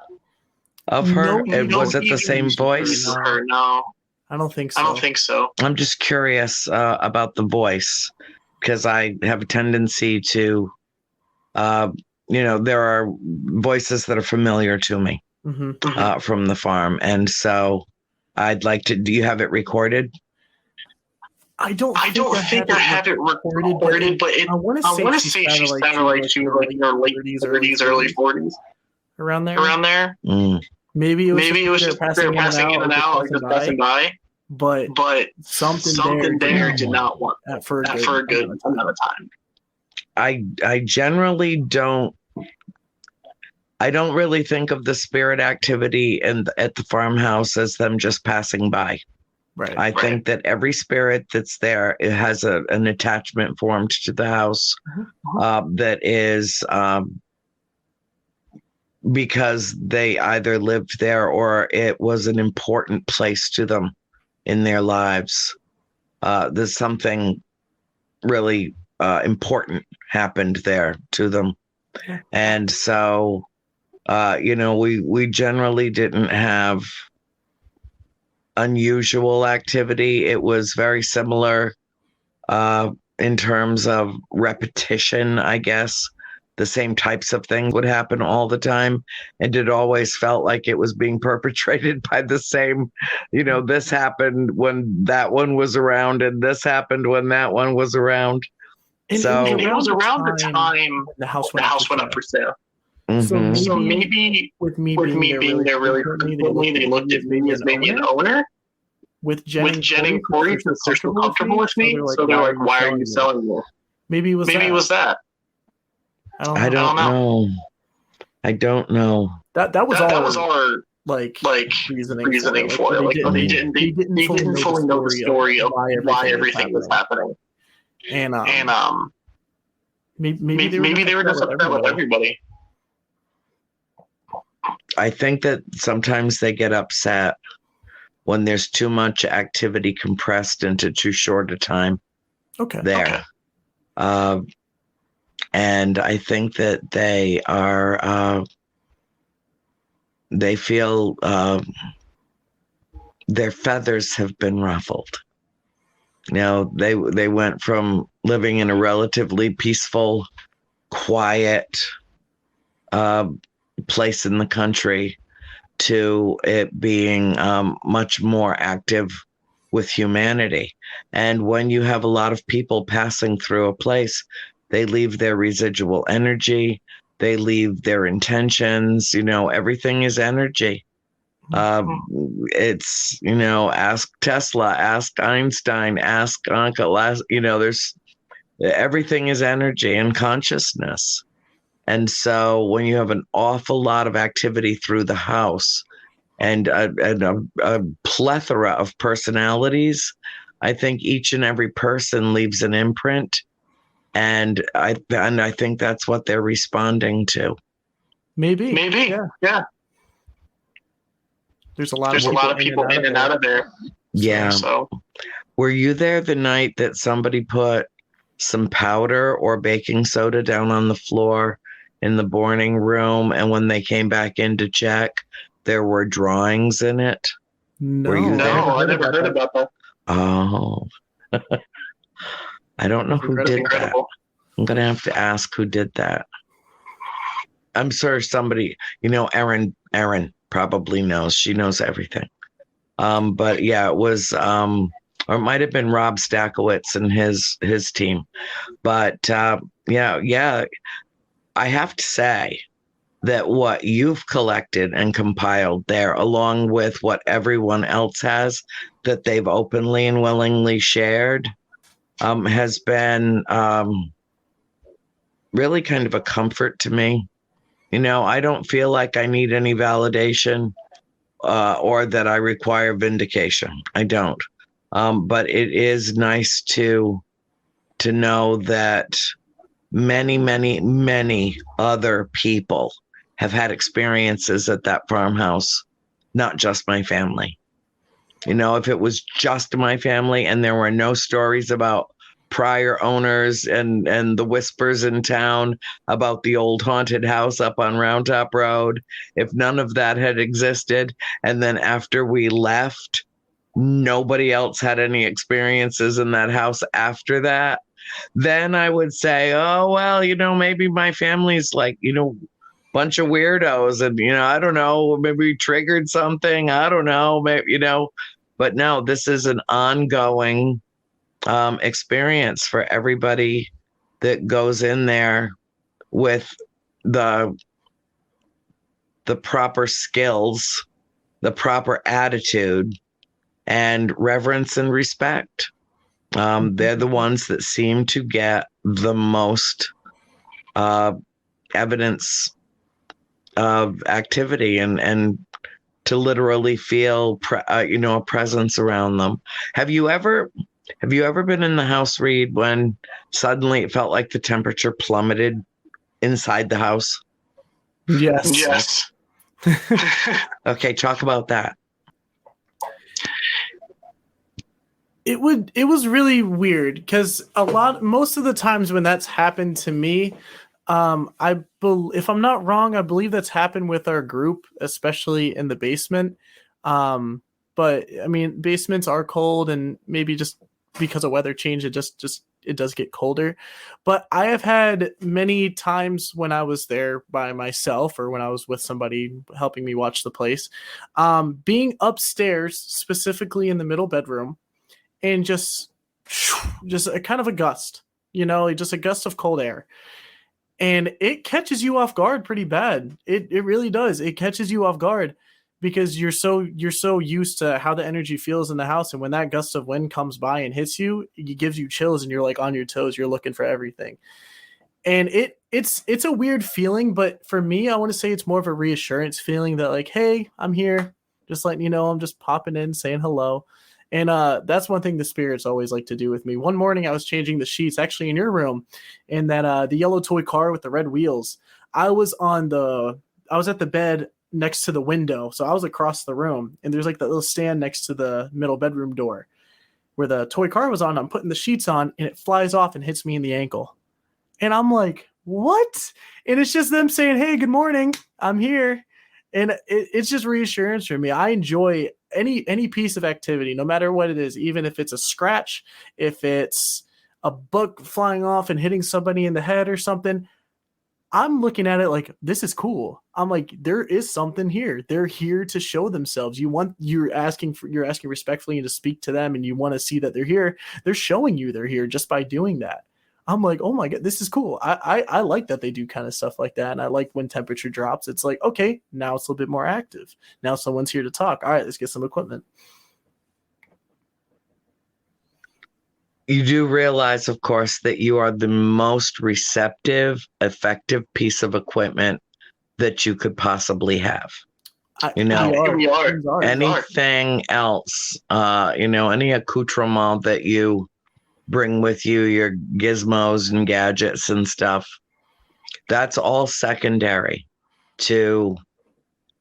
of her? Was it the same voice? No. I don't think so. I'm just curious about the voice, because I have a tendency to, there are voices that are familiar to me from the farm. And so I'd like to, do you have it recorded? I don't think I have it recorded, but I want to say she sounded like she was like in her late 30s, early 40s. Around there. Mm. Maybe it was just they're passing in and out, or just passing by. But something there did not want that for a good amount of time. I generally don't. I don't really think of the spirit activity at the farmhouse as them just passing by. Right. I think that every spirit that's there, it has an attachment formed to the house that is because they either lived there or it was an important place to them in their lives. There's something really important happened there to them. And so, we generally didn't have unusual activity. It was very similar in terms of repetition, I guess. The same types of things would happen all the time. And it always felt like it was being perpetrated by the same, this happened when that one was around, and this happened when that one was around. And so it was around the time the house went up for sale. Mm-hmm. So maybe with me being there really frequently, they looked at me as maybe an owner. With Jen and Corey, since they're so comfortable with me, so they're like, "Why are you selling me?" Maybe it was that. I don't know. I don't know. That was our like reasoning for it. Like they didn't fully know the story of why everything was happening. And maybe they were just upset with everybody. I think that sometimes they get upset when there's too much activity compressed into too short a time. Okay. There. Okay. And I think that they are, they feel their feathers have been ruffled. Now, they went from living in a relatively peaceful, quiet place in the country to it being much more active with humanity. And when you have a lot of people passing through a place, they leave their residual energy, they leave their intentions, everything is energy. It's, ask Tesla, ask Einstein, ask Anka, there's everything is energy and consciousness. And so when you have an awful lot of activity through the house and a plethora of personalities, I think each and every person leaves an imprint. And I think that's what they're responding to. Maybe. Yeah. There's a lot of people in and out of there. Yeah. So. Were you there the night that somebody put some powder or baking soda down on the floor in the boarding room, and when they came back in to check, there were drawings in it? No, were you there? I never heard about that. Oh. I don't know who did that. I'm going to have to ask who did that. I'm sure somebody, Erin probably knows. She knows everything. But yeah, it was, or it might have been Rob Stakowitz and his team. But yeah, I have to say that what you've collected and compiled there, along with what everyone else has that they've openly and willingly shared, has been really kind of a comfort to me. I don't feel like I need any validation or that I require vindication. I don't. But it is nice to know that many, many, many other people have had experiences at that farmhouse, not just my family. If it was just my family and there were no stories about prior owners and the whispers in town about the old haunted house up on Round Top Road, if none of that had existed, and then after we left, nobody else had any experiences in that house after that, then I would say, oh, well, maybe my family's like, bunch of weirdos and, I don't know, maybe we triggered something. I don't know, maybe, but no, this is an ongoing experience for everybody that goes in there with the proper skills, the proper attitude, and reverence and respect. They're the ones that seem to get the most evidence of activity and to literally feel, a presence around them. Have you ever been in the house, Reed, when suddenly it felt like the temperature plummeted inside the house? Yes. Okay, talk about that. It was really weird because most of the times when that's happened to me, if I'm not wrong, I believe that's happened with our group, especially in the basement. But I mean, basements are cold, and maybe just because of weather change, it does get colder. But I have had many times when I was there by myself or when I was with somebody helping me watch the place, being upstairs, specifically in the middle bedroom, and just a kind of a gust, just a gust of cold air. And it catches you off guard pretty bad. It really does. It catches you off guard because you're so used to how the energy feels in the house, and when that gust of wind comes by and hits you, it gives you chills, and you're like on your toes. You're looking for everything, and it's a weird feeling. But for me, I want to say it's more of a reassurance feeling that like, hey, I'm here, just letting you know, I'm just popping in, saying hello. And that's one thing the spirits always like to do with me. One morning I was changing the sheets, actually in your room, in that the yellow toy car with the red wheels. I was at the bed next to the window, so I was across the room, and there's like that little stand next to the middle bedroom door where the toy car was on. I'm putting the sheets on, and it flies off and hits me in the ankle. And I'm like, what? And it's just them saying, hey, good morning, I'm here. And it's just reassurance for me. I enjoy any piece of activity, no matter what it is, even if it's a scratch, if it's a book flying off and hitting somebody in the head or something. I'm looking at it like, this is cool. I'm like, there is something here. They're here to show themselves. You're asking respectfully to speak to them, and you want to see that they're here. They're showing you they're here just by doing that. I'm like, oh my God, this is cool. I like that they do kind of stuff like that. And I like when temperature drops, it's like, okay, now it's a little bit more active. Now someone's here to talk. All right, let's get some equipment. You do realize, of course, that you are the most receptive, effective piece of equipment that you could possibly have. We are. Anything else, any accoutrement that you bring with you, your gizmos and gadgets and stuff, that's all secondary to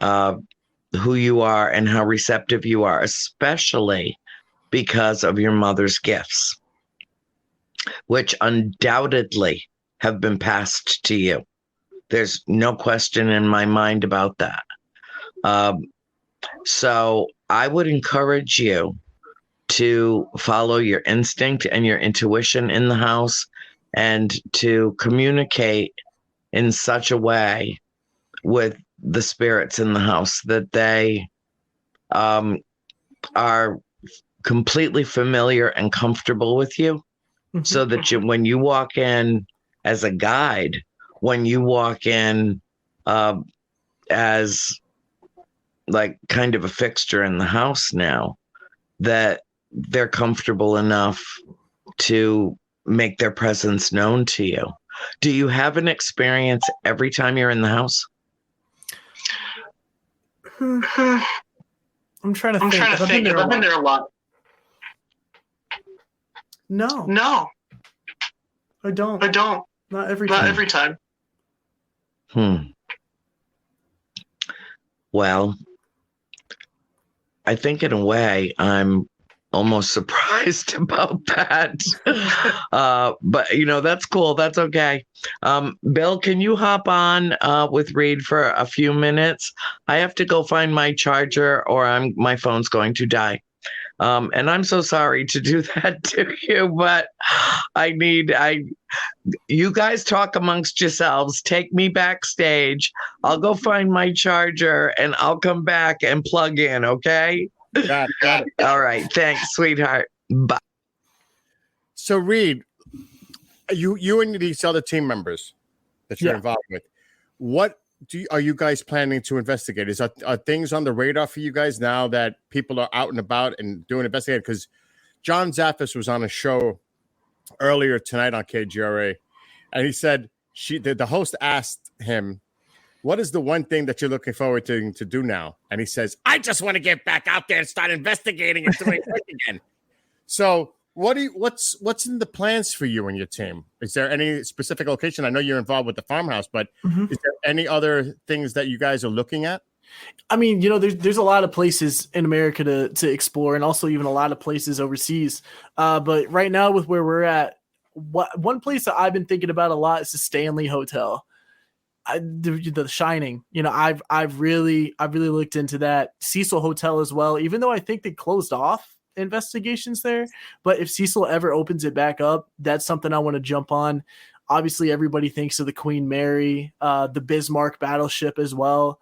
who you are and how receptive you are, especially because of your mother's gifts, which undoubtedly have been passed to you. There's no question in my mind about that. So I would encourage you to follow your instinct and your intuition in the house, and to communicate in such a way with the spirits in the house that they are completely familiar and comfortable with you, so that when you walk in as a guide, when you walk in as like kind of a fixture in the house now, that they're comfortable enough to make their presence known to you. Do you have an experience every time you're in the house? I'm trying to think. I've been there a lot. No. I don't. Not every time. Well, I think in a way I'm almost surprised about that. But that's cool. That's okay. Bill, can you hop on with Reed for a few minutes? I have to go find my charger, or my phone's going to die. And I'm so sorry to do that to you, but you guys talk amongst yourselves. Take me backstage. I'll go find my charger and I'll come back and plug in. Okay. Got it. All right. Thanks, sweetheart. Bye. So Reed, you and these other team members that you're involved with, what are you guys planning to investigate? Are things on the radar for you guys now that people are out and about and doing investigating? Because John Zaffis was on a show earlier tonight on KGRA, and he said the host asked him, What is the one thing that you're looking forward to do now? And he says, I just want to get back out there and start investigating and doing work again. So what's in the plans for you and your team? Is there any specific location? I know you're involved with the farmhouse, but is there any other things that you guys are looking at? I mean, there's a lot of places in America to explore, and also even a lot of places overseas. But right now, with where we're at, one place that I've been thinking about a lot is the Stanley Hotel. The Shining. I've really looked into that. Cecil Hotel as well, even though I think they closed off investigations there. But if Cecil ever opens it back up, that's something I want to jump on. Obviously, everybody thinks of the Queen Mary, the Bismarck battleship as well.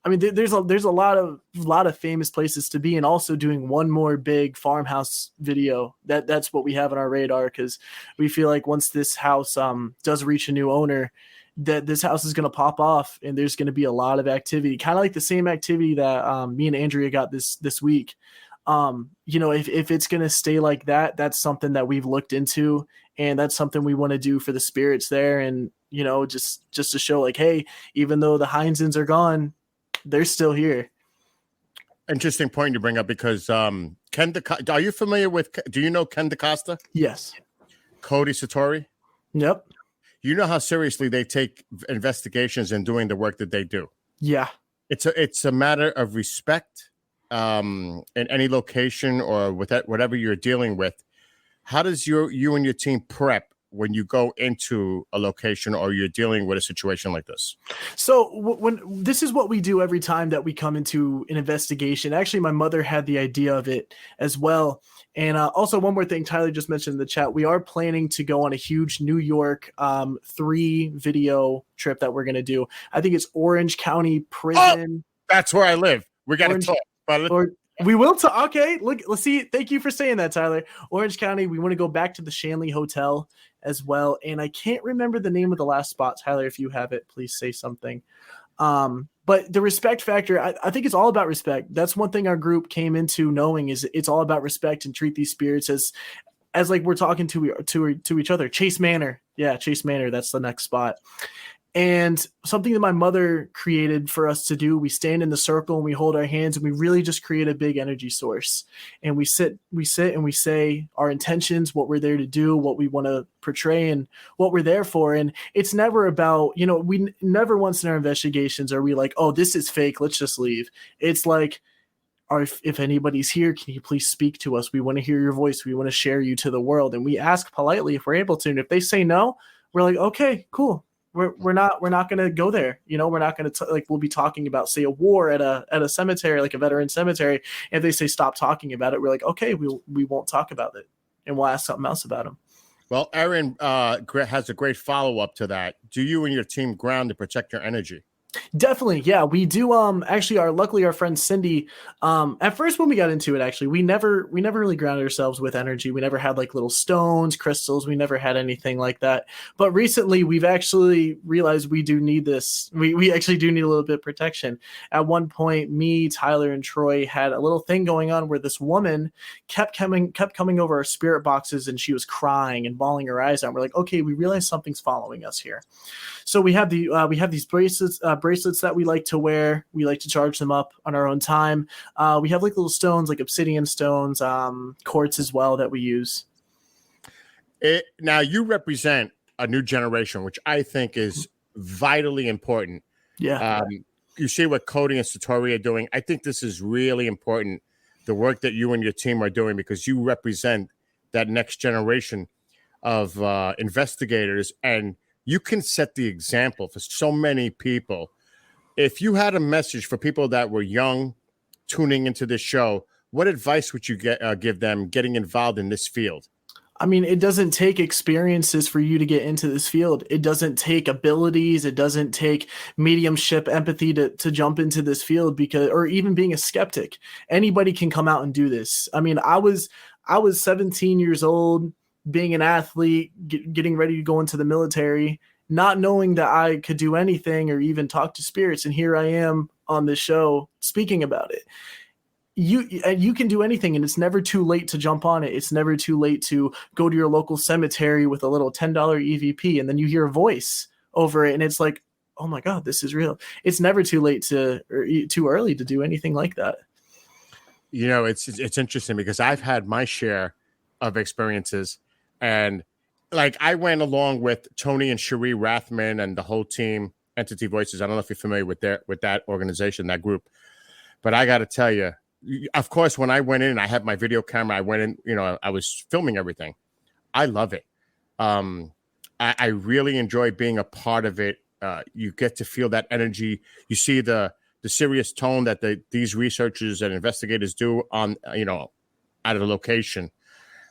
I mean, there's a lot of famous places to be, and also doing one more big farmhouse video. That's what we have on our radar, because we feel like once this house does reach a new owner, that this house is going to pop off, and there's going to be a lot of activity, kind of like the same activity that me and Andrea got this week. If it's going to stay like that, that's something that we've looked into, and that's something we want to do for the spirits there. And, just to show like, hey, even though the Heinzens are gone, they're still here. Interesting point you bring up, because Ken DaCosta, are you familiar with, do you know Ken DaCosta? Yes. Cody Satori? Yep. You know how seriously they take investigations and doing the work that they do. Yeah. It's a matter of respect in any location or with that, whatever you're dealing with. How does you and your team prep when you go into a location or you're dealing with a situation like this? So when this is what we do every time that we come into an investigation. Actually, my mother had the idea of it as well. And also one more thing, Tyler just mentioned in the chat, we are planning to go on a huge New York 3 video trip that we're going to do. I think it's Orange County Prison. Oh, that's where I live. We got to talk about it. We will talk. Okay, look, let's see. Thank you for saying that, Tyler. Orange County, we want to go back to the Shanley Hotel as well. And I can't remember the name of the last spot. Tyler, if you have it, please say something. But the respect factor, I think it's all about respect. That's one thing our group came into knowing, is it's all about respect, and treat these spirits as like we're talking to each other. Chase Manor. Yeah, Chase Manor. That's the next spot. And something that my mother created for us to do, we stand in the circle and we hold our hands, and we really just create a big energy source. And we sit and we say our intentions, what we're there to do, what we want to portray, and what we're there for. And it's never about, we never once in our investigations are we like, oh, this is fake, let's just leave. It's like, if anybody's here, can you please speak to us? We want to hear your voice. We want to share you to the world. And we ask politely if we're able to. And if they say no, we're like, okay, cool. We're not going to go there. We're not going to like, we'll be talking about, say, a war at a cemetery, like a veteran cemetery. And if they say stop talking about it, we're like, okay, we won't talk about it, and we'll ask something else about them. Well, Aaron has a great follow-up to that. Do you and your team ground to protect your energy? Definitely. Yeah, we do. Actually, luckily our friend Cindy, at first when we got into it, actually, we never really grounded ourselves with energy. We never had like little stones, crystals. We never had anything like that. But recently we've actually realized we do need this. We actually do need a little bit of protection. At one point, me, Tyler, and Troy had a little thing going on where this woman kept coming over our spirit boxes, and she was crying and bawling her eyes out. We're like, okay, we realize something's following us here. So we have these bracelets that we like to wear. We like to charge them up on our own time. We have like little stones, like obsidian stones, quartz as well, that we use. Now you represent a new generation, which I think is vitally important. Yeah. You see what Cody and Satori are doing. I think this is really important, the work that you and your team are doing, because you represent that next generation of investigators, and you can set the example for so many people. If you had a message for people that were young, tuning into this show, what advice would you give them getting involved in this field? I mean, it doesn't take experiences for you to get into this field. It doesn't take abilities. It doesn't take mediumship, empathy to jump into this field, or even being a skeptic. Anybody can come out and do this. I mean, I was 17 years old, being an athlete, getting ready to go into the military, not knowing that I could do anything or even talk to spirits. And here I am on this show speaking about it. You can do anything, and it's never too late to jump on it. It's never too late to go to your local cemetery with a little $10 EVP, and then you hear a voice over it, and it's like, oh my God, this is real. It's never too late or too early to do anything like that. You know, it's interesting because I've had my share of experiences, and like I went along with Tony and Cherie Rathman and the whole team, Entity Voices. I don't know if you're familiar with that organization, that group, but I got to tell you, of course, when I went in, I had my video camera. I went in, you know, I was filming everything. I love it. I really enjoy being a part of it. You get to feel that energy. You see the serious tone that these researchers and investigators do on, you know, out of the location.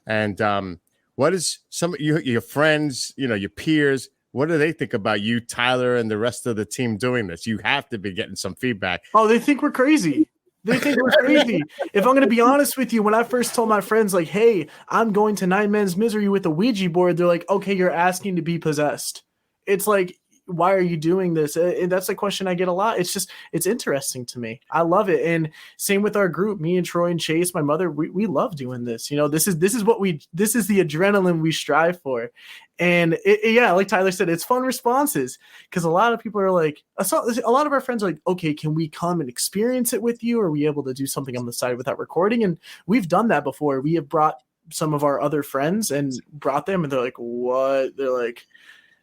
And what is some of your friends, you know, your peers, what do they think about you, Tyler, and the rest of the team doing this? You have to be getting some feedback. Oh, they think we're crazy. They think we're crazy. If I'm going to be honest with you, when I first told my friends, like, hey, I'm going to 9 Men's Misery with a Ouija board, they're like, okay, you're asking to be possessed. It's like, why are you doing this? And that's a question I get a lot. It's interesting to me. I love it. And same with our group, me and Troy and Chase, my mother, we love doing this. You know, this is the adrenaline we strive for. And yeah, like Tyler said, it's fun responses because a lot of people are like, a lot of our friends are like, okay, can we come and experience it with you? Are we able to do something on the side without recording? And we've done that before. We have brought some of our other friends and brought them, and they're like, what? They're like,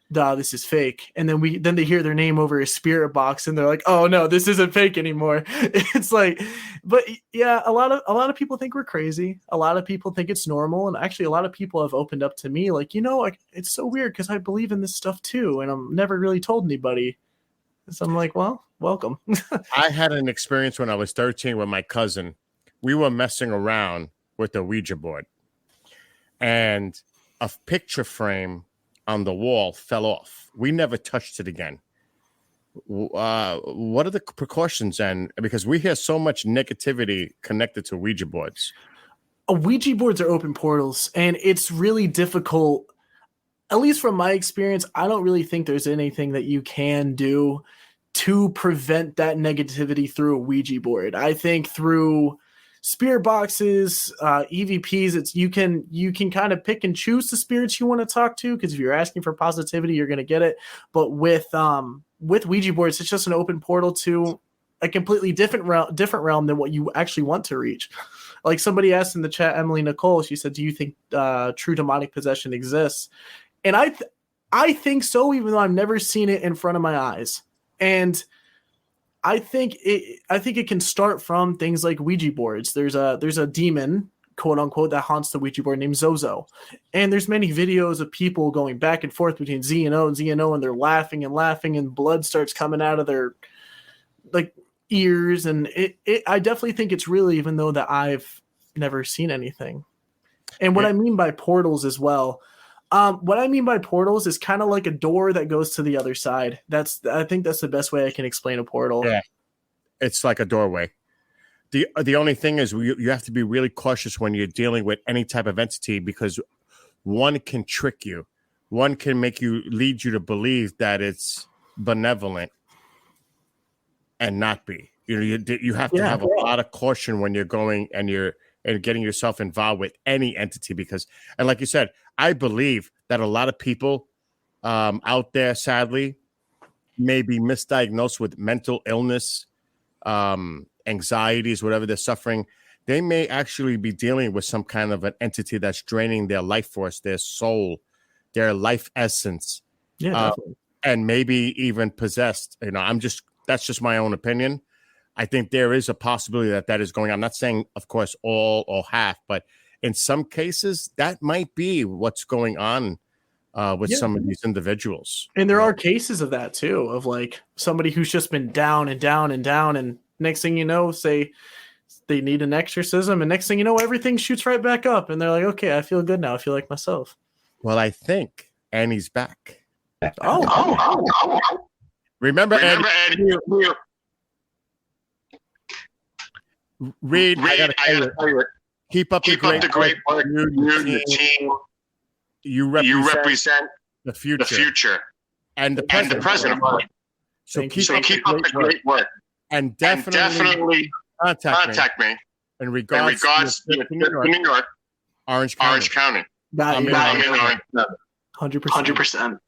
nah, this is fake. And then they hear their name over a spirit box and they're like, oh no, this isn't fake anymore. It's like, but yeah, a lot of people think we're crazy. A lot of people think it's normal. And actually a lot of people have opened up to me like, you know, like it's so weird because I believe in this stuff too. And I'm never really told anybody. So I'm like, well, welcome. I had an experience when I was 13 with my cousin. We were messing around with the Ouija board and a picture frame on the wall fell off. We never touched it again. What are the precautions? And because we hear so much negativity connected to Ouija boards. Ouija boards are open portals, and it's really difficult. At least from my experience, I don't really think there's anything that you can do to prevent that negativity through a Ouija board. I think through spirit boxes, EVPs, it's you can kind of pick and choose the spirits you want to talk to, because if you're asking for positivity, you're going to get it. But with Ouija boards, it's just an open portal to a completely different realm than what you actually want to reach. Like somebody asked in the chat, Emily Nicole, she said, do you think true demonic possession exists? And I think so, even though I've never seen it in front of my eyes. And I think it can start from things like Ouija boards. There's a demon, quote unquote, that haunts the Ouija board named Zozo. And there's many videos of people going back and forth between Z and O, and they're laughing and blood starts coming out of their like ears. And I definitely think it's real, even though that I've never seen anything. And what I mean by portals as well, what I mean by portals is kind of like a door that goes to the other side. I think that's the best way I can explain a portal. Yeah, it's like a doorway. The only thing is you have to be really cautious when you're dealing with any type of entity, because one can trick you. One can lead you to believe that it's benevolent and not be. You have to have a lot of caution when you're going and getting yourself involved with any entity, because, and like you said, I believe that a lot of people out there, sadly, may be misdiagnosed with mental illness, anxieties, whatever they're suffering. They may actually be dealing with some kind of an entity that's draining their life force, their soul, their life essence. Yeah, and maybe even possessed. That's just my own opinion. I think there is a possibility that is going on. I'm not saying, of course, all or half, but in some cases, that might be what's going on with some of these individuals. And there are cases of that too, of like somebody who's just been down and down and down, and next thing you know, say they need an exorcism, and next thing you know, everything shoots right back up, and they're like, okay, I feel good now. I feel like myself. Well, I think Annie's back. Oh. Remember Annie. Reed, I gotta tell you, keep up the great work. You team. You represent the future and the present. So keep up the great work. And definitely contact me in regards to New York, Orange County. I'm in 100%.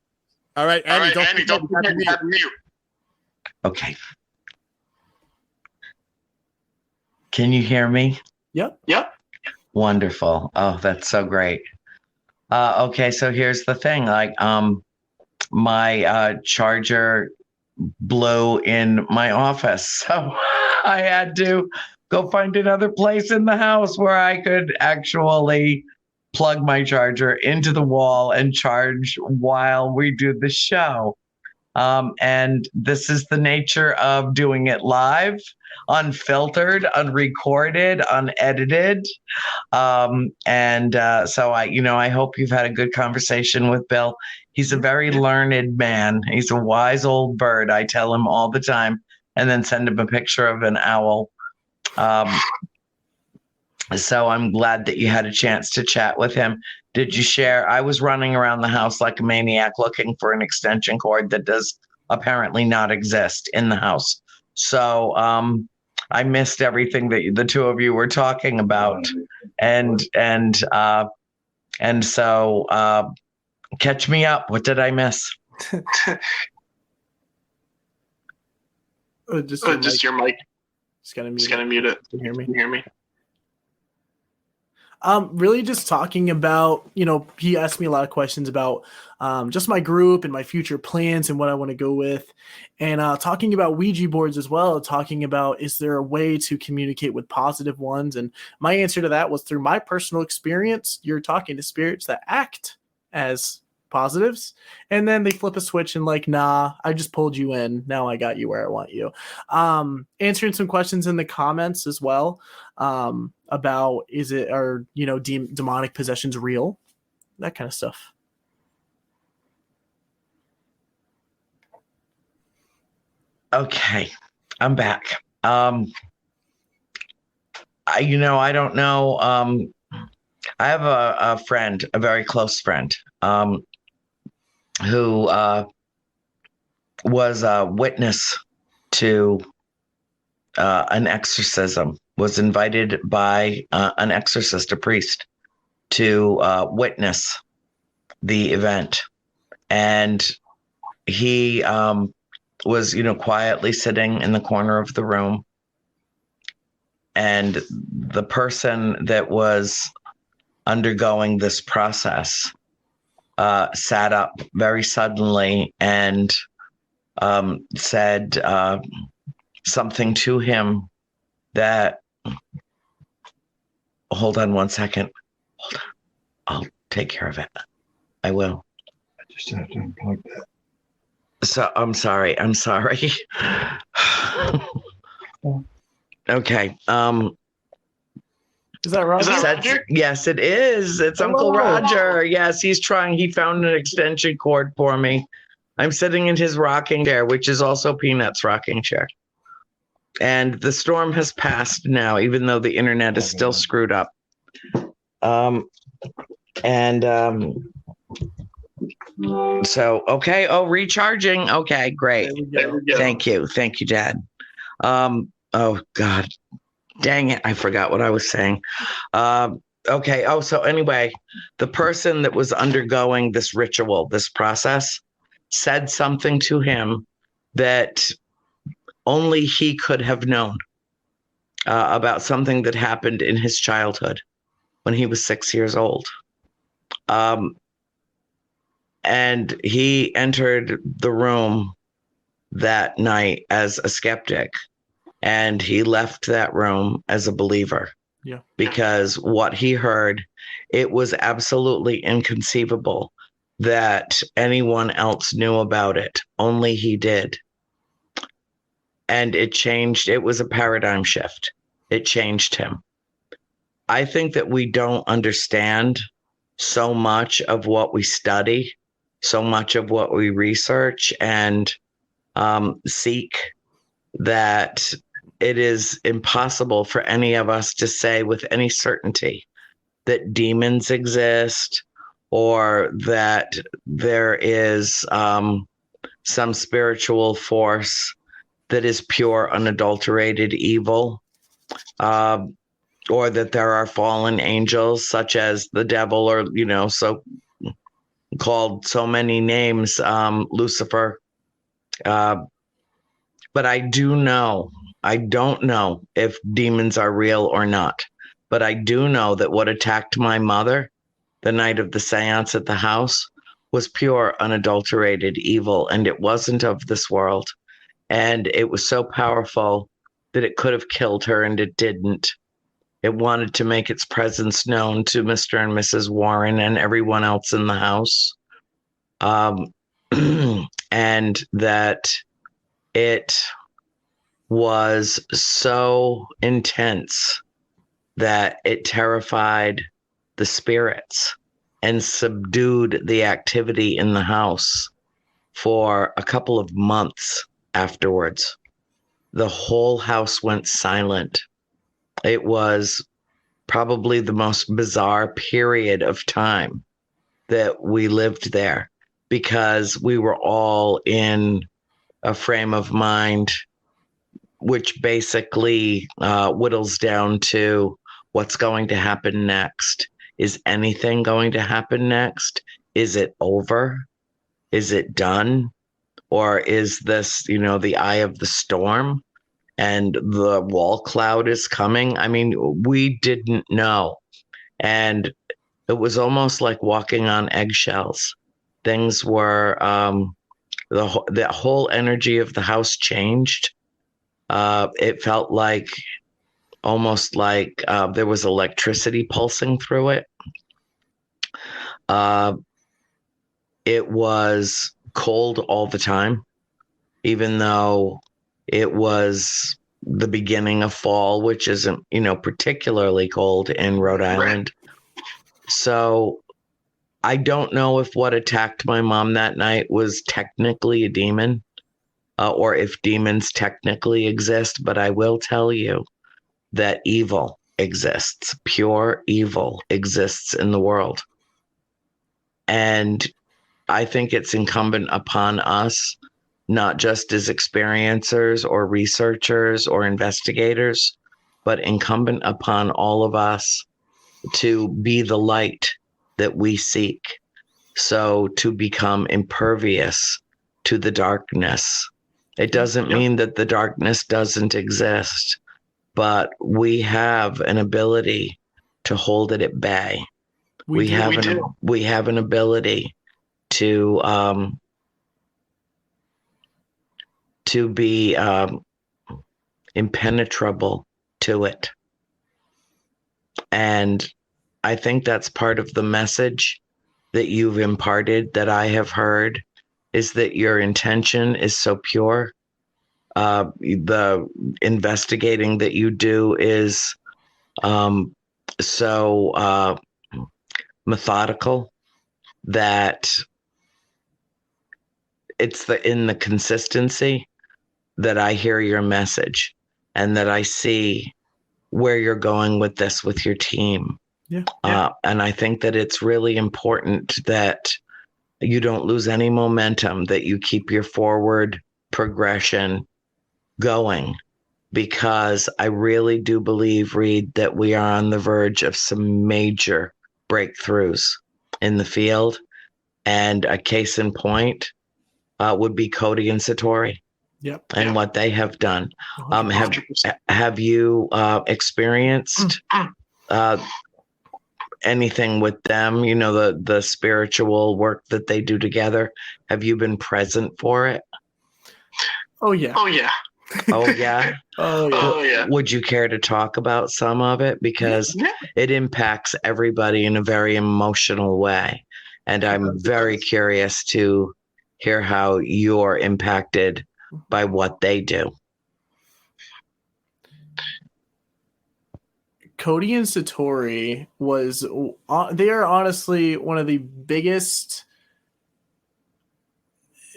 All right, Annie, don't forget to mute. Okay. Can you hear me? Yep. Wonderful. Oh, that's so great. Okay, so here's the thing. Like, my charger blew in my office, so I had to go find another place in the house where I could actually plug my charger into the wall and charge while we do the show. And this is the nature of doing it live, unfiltered, unrecorded, unedited. So I hope you've had a good conversation with Bill. He's a very learned man. He's a wise old bird. I tell him all the time, and then send him a picture of an owl. So I'm glad that you had a chance to chat with him. Did you share? I was running around the house like a maniac looking for an extension cord that does apparently not exist in the house. So I missed everything that the two of you were talking about. And so catch me up. What did I miss? Just your mic. Just gotta mute it. Can you hear me? Really just talking about, he asked me a lot of questions about just my group and my future plans and what I want to go with. And talking about Ouija boards as well, talking about, is there a way to communicate with positive ones? And my answer to that was, through my personal experience, you're talking to spirits that act as positives, and then they flip a switch and like, nah, I just pulled you in, now I got you where I want you. Answering some questions in the comments as well, about, demonic possessions real, that kind of stuff. Okay, I'm back. I don't know. I have a friend, a very close friend, who was a witness to an exorcism, was invited by an exorcist, a priest, to witness the event. And he was, quietly sitting in the corner of the room. And the person that was undergoing this process sat up very suddenly and said something to him that, hold on one second. Hold on. I'll take care of it. I will. I just have to unplug that. So I'm sorry. Okay. Is that Roger? Yes, it is. It's Uncle Roger. Yes, he found an extension cord for me. I'm sitting in his rocking chair, which is also Peanut's rocking chair. And the storm has passed now, even though the internet is still screwed up. So, okay. Oh, recharging. Okay, great. There we go. Thank you, Dad. Oh God, dang it. I forgot what I was saying. Okay. Oh, so anyway, the person that was undergoing this ritual, this process, said something to him that only he could have known about something that happened in his childhood when he was 6 years old. And he entered the room that night as a skeptic, and he left that room as a believer. Yeah. Because what he heard, it was absolutely inconceivable that anyone else knew about it. Only he did. And it changed. It was a paradigm shift. It changed him. I think that we don't understand so much of what we study, so much of what we research and seek, that it is impossible for any of us to say with any certainty that demons exist or that there is some spiritual force that is pure, unadulterated evil, or that there are fallen angels such as the devil, or, so called so many names, Lucifer, But I don't know if demons are real or not. But I do know that what attacked my mother the night of the seance at the house was pure, unadulterated evil, and it wasn't of this world. And it was so powerful that it could have killed her, and it didn't. It wanted to make its presence known to Mr. and Mrs. Warren and everyone else in the house. And that it was so intense that it terrified the spirits and subdued the activity in the house for a couple of months afterwards. The whole house went silent. It was probably the most bizarre period of time that we lived there, because we were all in a frame of mind which basically whittles down to what's going to happen next. Is anything going to happen next? Is it over? Is it done? Or is this, the eye of the storm and the wall cloud is coming? I mean, we didn't know. And it was almost like walking on eggshells. Things were, the whole energy of the house changed. It felt almost like there was electricity pulsing through it. It was cold all the time, even though it was the beginning of fall, which isn't, particularly cold in Rhode Island. So I don't know if what attacked my mom that night was technically a demon, or if demons technically exist, but I will tell you that evil exists. Pure evil exists in the world. And I think it's incumbent upon us, not just as experiencers or researchers or investigators, but incumbent upon all of us to be the light that we seek. So to become impervious to the darkness. It doesn't mean that the darkness doesn't exist, but we have an ability to hold it at bay. We have an ability to be impenetrable to it. And I think that's part of the message that you've imparted, that I have heard, is that your intention is so pure. The investigating that you do is so methodical, that it's in the consistency that I hear your message, and that I see where you're going with this with your team. And I think that it's really important that you don't lose any momentum, that you keep your forward progression going, because I really do believe, Reed, that we are on the verge of some major breakthroughs in the field. And a case in point would be Cody and Satori. And what they have done. Have you experienced anything with them? The spiritual work that they do together. Have you been present for it? Oh yeah. Oh yeah. Would you care to talk about some of it? Because it impacts everybody in a very emotional way. And I'm very curious to hear how you're impacted by what they do. Cody and Satori they are honestly one of the biggest,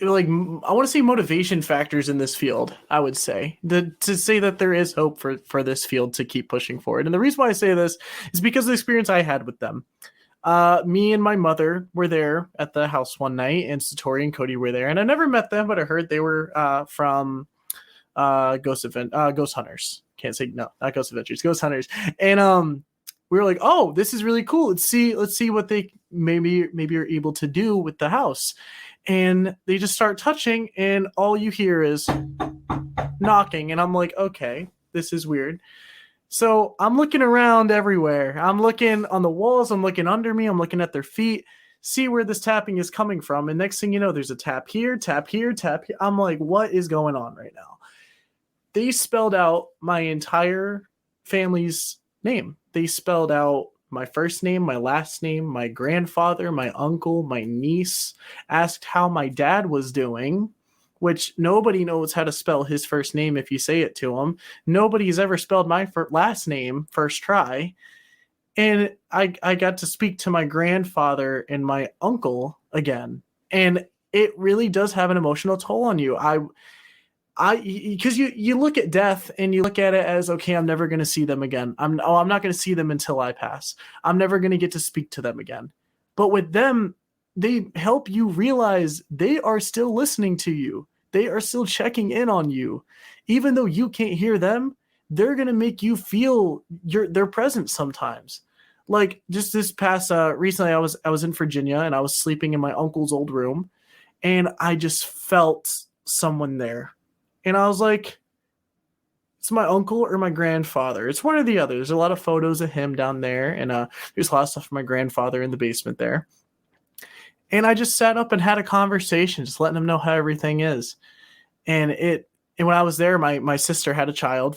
I want to say, motivation factors in this field. I would say to say that there is hope for this field to keep pushing forward. And the reason why I say this is because of the experience I had with them. Me and my mother were there at the house one night, and Satori and Cody were there, and I never met them, but I heard they were from Ghost Hunters. Can't say no, not Ghost Adventures, Ghost Hunters. And we were like, oh, this is really cool. Let's see what they maybe you're able to do with the house. And they just start touching, and all you hear is knocking. And I'm like, okay, this is weird. So I'm looking around everywhere. I'm looking on the walls. I'm looking under me. I'm looking at their feet, see where this tapping is coming from. And next thing you know, there's a tap here, tap here, tap here. I'm like, what is going on right now? They spelled out my entire family's name. They spelled out my first name, my last name, my grandfather, my uncle, my niece, asked how my dad was doing, which nobody knows how to spell his first name if you say it to him. Nobody's ever spelled my last name first try. And I got to speak to my grandfather and my uncle again. And it really does have an emotional toll on you. Because you look at death and you look at it as, okay, I'm never going to see them again. I'm not going to see them until I pass. I'm never going to get to speak to them again. But with them, they help you realize they are still listening to you. They are still checking in on you. Even though you can't hear them, they're going to make you feel their presence sometimes. Like just this past, recently I was in Virginia and I was sleeping in my uncle's old room, and I just felt someone there. And I was like, it's my uncle or my grandfather. It's one or the other. There's a lot of photos of him down there. And there's a lot of stuff from my grandfather in the basement there. And I just sat up and had a conversation, just letting him know how everything is. And when I was there, my sister had a child.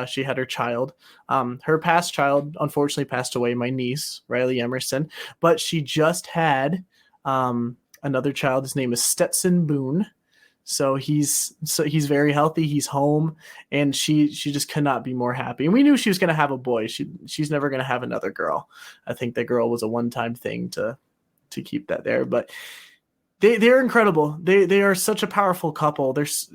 She had her child. Her past child, unfortunately, passed away, my niece, Riley Emerson. But she just had another child. His name is Stetson Boone. So he's very healthy. He's home, and she just could not be more happy. And we knew she was going to have a boy. She's never going to have another girl. I think that girl was a one-time thing to keep that there. But they're incredible. They are such a powerful couple. It's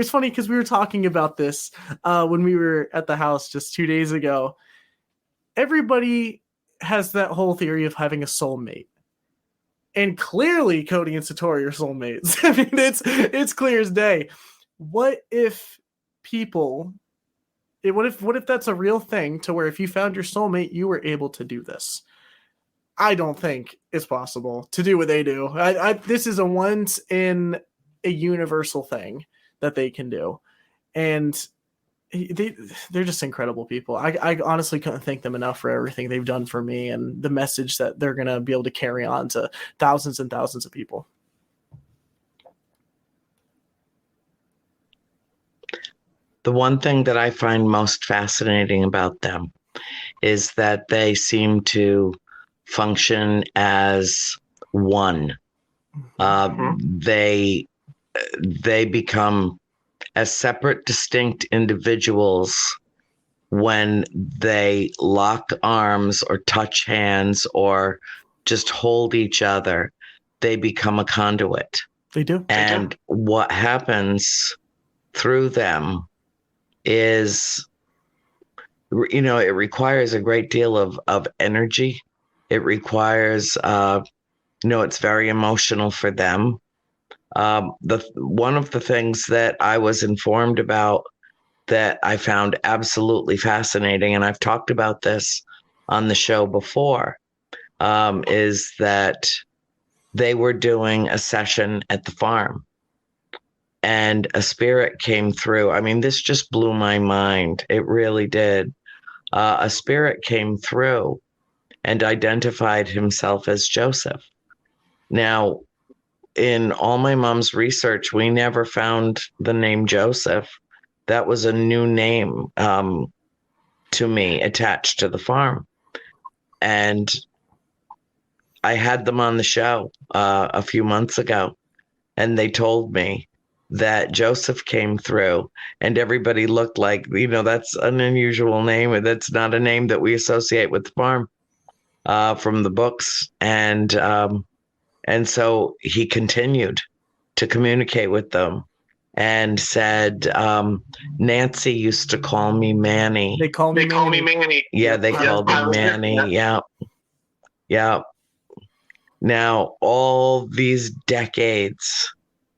funny because we were talking about this when we were at the house just 2 days ago. Everybody has that whole theory of having a soulmate. And clearly, Cody and Satori are soulmates. I mean, it's clear as day. What if that's a real thing to where if you found your soulmate, you were able to do this? I don't think it's possible to do what they do. This is a once in a universal thing that they can do, and they're just incredible people. I honestly couldn't thank them enough for everything they've done for me and the message that they're going to be able to carry on to thousands and thousands of people. The one thing that I find most fascinating about them is that they seem to function as one. They become as separate, distinct individuals when they lock arms or touch hands or just hold each other. They become a conduit. They do. And what happens through them is, it requires a great deal of energy. It requires, it's very emotional for them. One of the things that I was informed about that I found absolutely fascinating, and I've talked about this on the show before, is that they were doing a session at the farm and a spirit came through. I mean, this just blew my mind. It really did. A spirit came through and identified himself as Joseph. Now, in all my mom's research, we never found the name Joseph. That was a new name to me attached to the farm. And I had them on the show a few months ago, and they told me that Joseph came through and everybody looked like, that's an unusual name. That's not a name that we associate with the farm from the books. And so he continued to communicate with them and said, Nancy used to call me Manny. They call me Manny. Yeah, they called me Manny. Yeah. Yeah. Now, all these decades,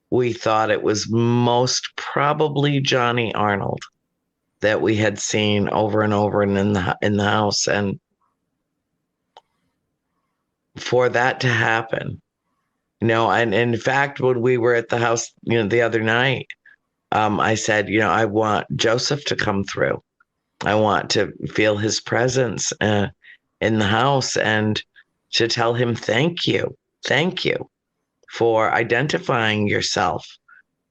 we thought it was most probably Johnny Arnold that we had seen over and over and in the house. And for that to happen. And in fact, when we were at the house, the other night, I said, I want Joseph to come through. I want to feel his presence in the house and to tell him thank you for identifying yourself.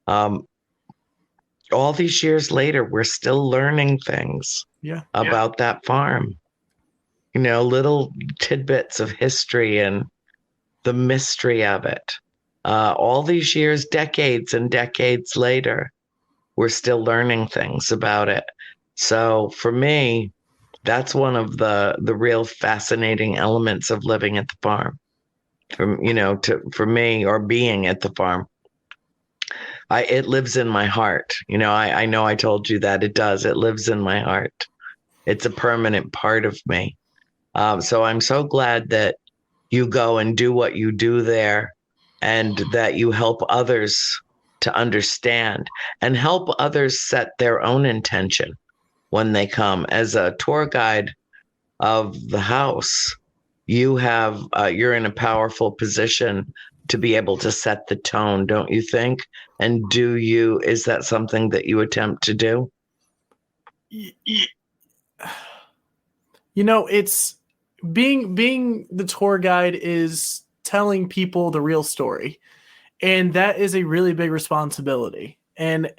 All these years later, we're still learning things about that farm. Little tidbits of history and the mystery of it. All these years, decades and decades later, we're still learning things about it. So for me, that's one of the real fascinating elements of living at the farm. For me, or being at the farm, it lives in my heart. I know I told you that it does. It lives in my heart. It's a permanent part of me. So I'm so glad that you go and do what you do there, and that you help others to understand and help others set their own intention when they come. As a tour guide of the house, you're in a powerful position to be able to set the tone, don't you think? And is that something that you attempt to do? It's being the tour guide is telling people the real story. And that is a really big responsibility. And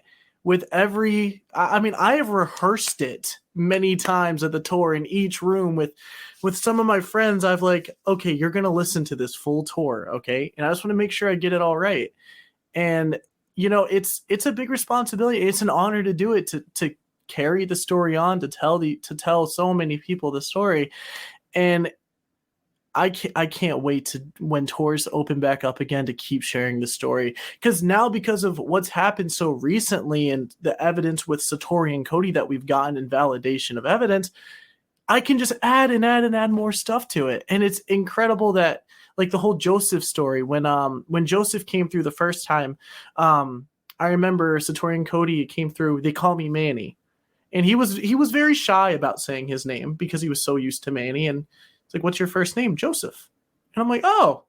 with I have rehearsed it many times at the tour in each room with some of my friends. I've okay, you're going to listen to this full tour. Okay. And I just want to make sure I get it all right. And, it's a big responsibility. It's an honor to do it, to carry the story on, to tell so many people the story. And I can't wait to when tours open back up again to keep sharing the story, because of what's happened so recently and the evidence with Satori and Cody that we've gotten in validation of evidence, I can just add and add and add more stuff to it. And it's incredible that the whole Joseph story, when Joseph came through the first time, I remember Satori and Cody came through. They call me Manny, and he was very shy about saying his name because he was so used to Manny. And it's what's your first name? Joseph. And I'm like, oh.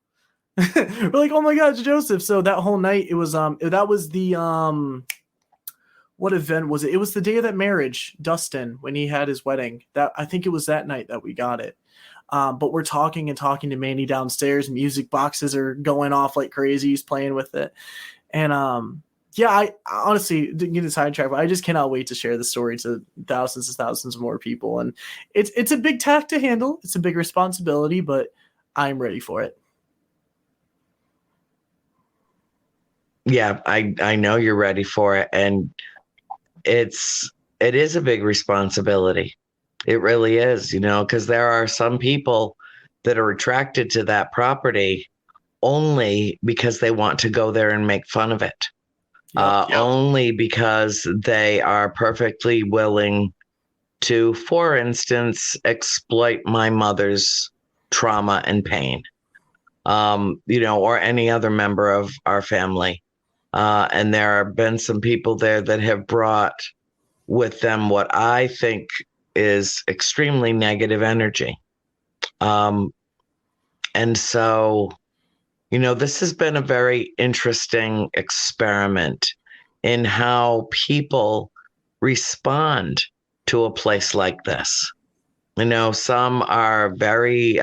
We're like, oh my God, it's Joseph. So that whole night, it was that was the what event was it? It was the day of that marriage, Dustin, when he had his wedding. That I think it was that night that we got it. But we're talking to Manny downstairs. Music boxes are going off like crazy. He's playing with it. And I honestly didn't get a sidetrack, but I just cannot wait to share the story to thousands and thousands of more people. And it's a big task to handle. It's a big responsibility, but I'm ready for it. Yeah, I know you're ready for it. And it is a big responsibility. It really is, because there are some people that are attracted to that property only because they want to go there and make fun of it. Only because they are perfectly willing to, for instance, exploit my mother's trauma and pain, or any other member of our family. And there have been some people there that have brought with them what I think is extremely negative energy. And so, this has been a very interesting experiment in how people respond to a place like this. Some are very,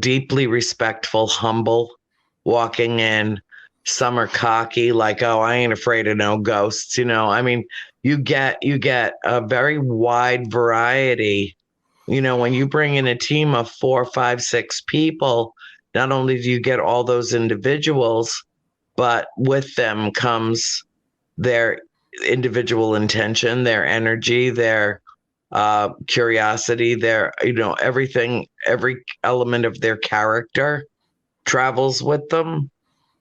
deeply respectful, humble, walking in. Some are cocky, like, oh, I ain't afraid of no ghosts. You get a very wide variety. When you bring in a team of 4, 5, 6 people, not only do you get all those individuals, but with them comes their individual intention, their energy, their curiosity, their, everything, every element of their character travels with them.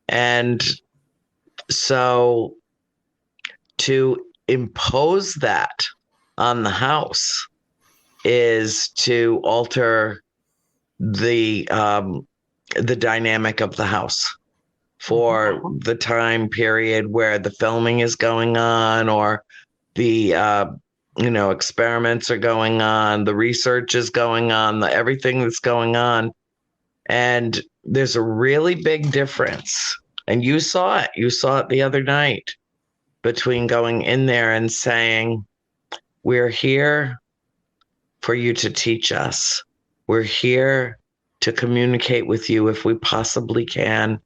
And so to impose that on the house is to alter the dynamic of the house for the time period where the filming is going on, or the experiments are going on, the research is going on, everything that's going on. And there's a really big difference. And you saw it the other night, between going in there and saying, we're here for you to teach us. We're here to communicate with you if we possibly can.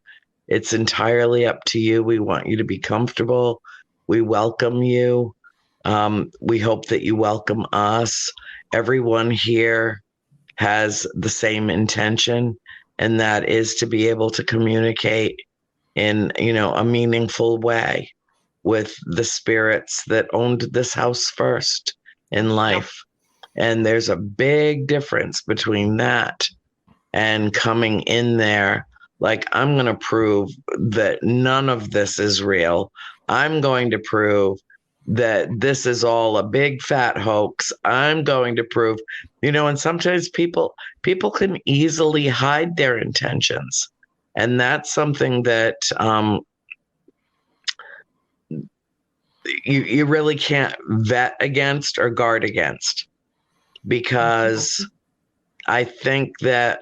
It's entirely up to you. We want you to be comfortable. We welcome you. We hope that you welcome us. Everyone here has the same intention, and that is to be able to communicate in, a meaningful way with the spirits that owned this house first in life. And there's a big difference between that and coming in there like, I'm going to prove that none of this is real. I'm going to prove that this is all a big fat hoax. I'm going to prove, and sometimes people can easily hide their intentions. And that's something that you really can't vet against or guard against, because I think that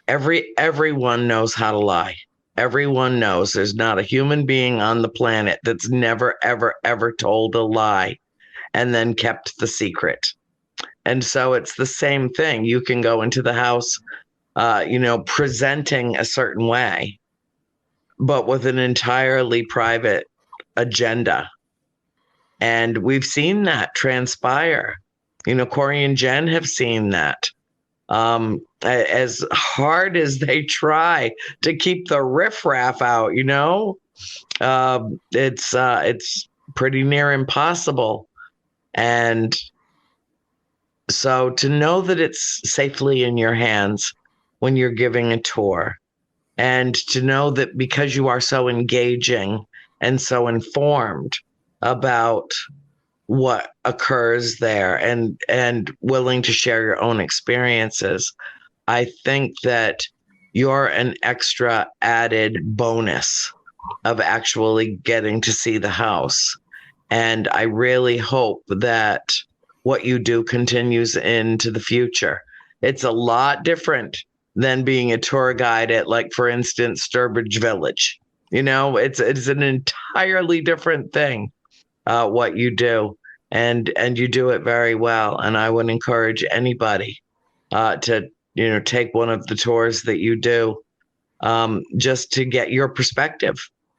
everyone knows how to lie. Everyone knows there's not a human being on the planet that's never, ever, ever told a lie and then kept the secret. And so it's the same thing. You can go into the house, presenting a certain way, but with an entirely private agenda. And we've seen that transpire. Corey and Jen have seen that. As hard as they try to keep the riffraff out, it's pretty near impossible. And so to know that it's safely in your hands when you're giving a tour, and to know that because you are so engaging and so informed about what occurs there and willing to share your own experiences, I think that you're an extra added bonus of actually getting to see the house. And I really hope that what you do continues into the future. It's a lot different than being a tour guide at, like, for instance, Sturbridge Village. It's an entirely different thing, what you do. And you do it very well. And I would encourage anybody to, take one of the tours that you do, just to get your perspective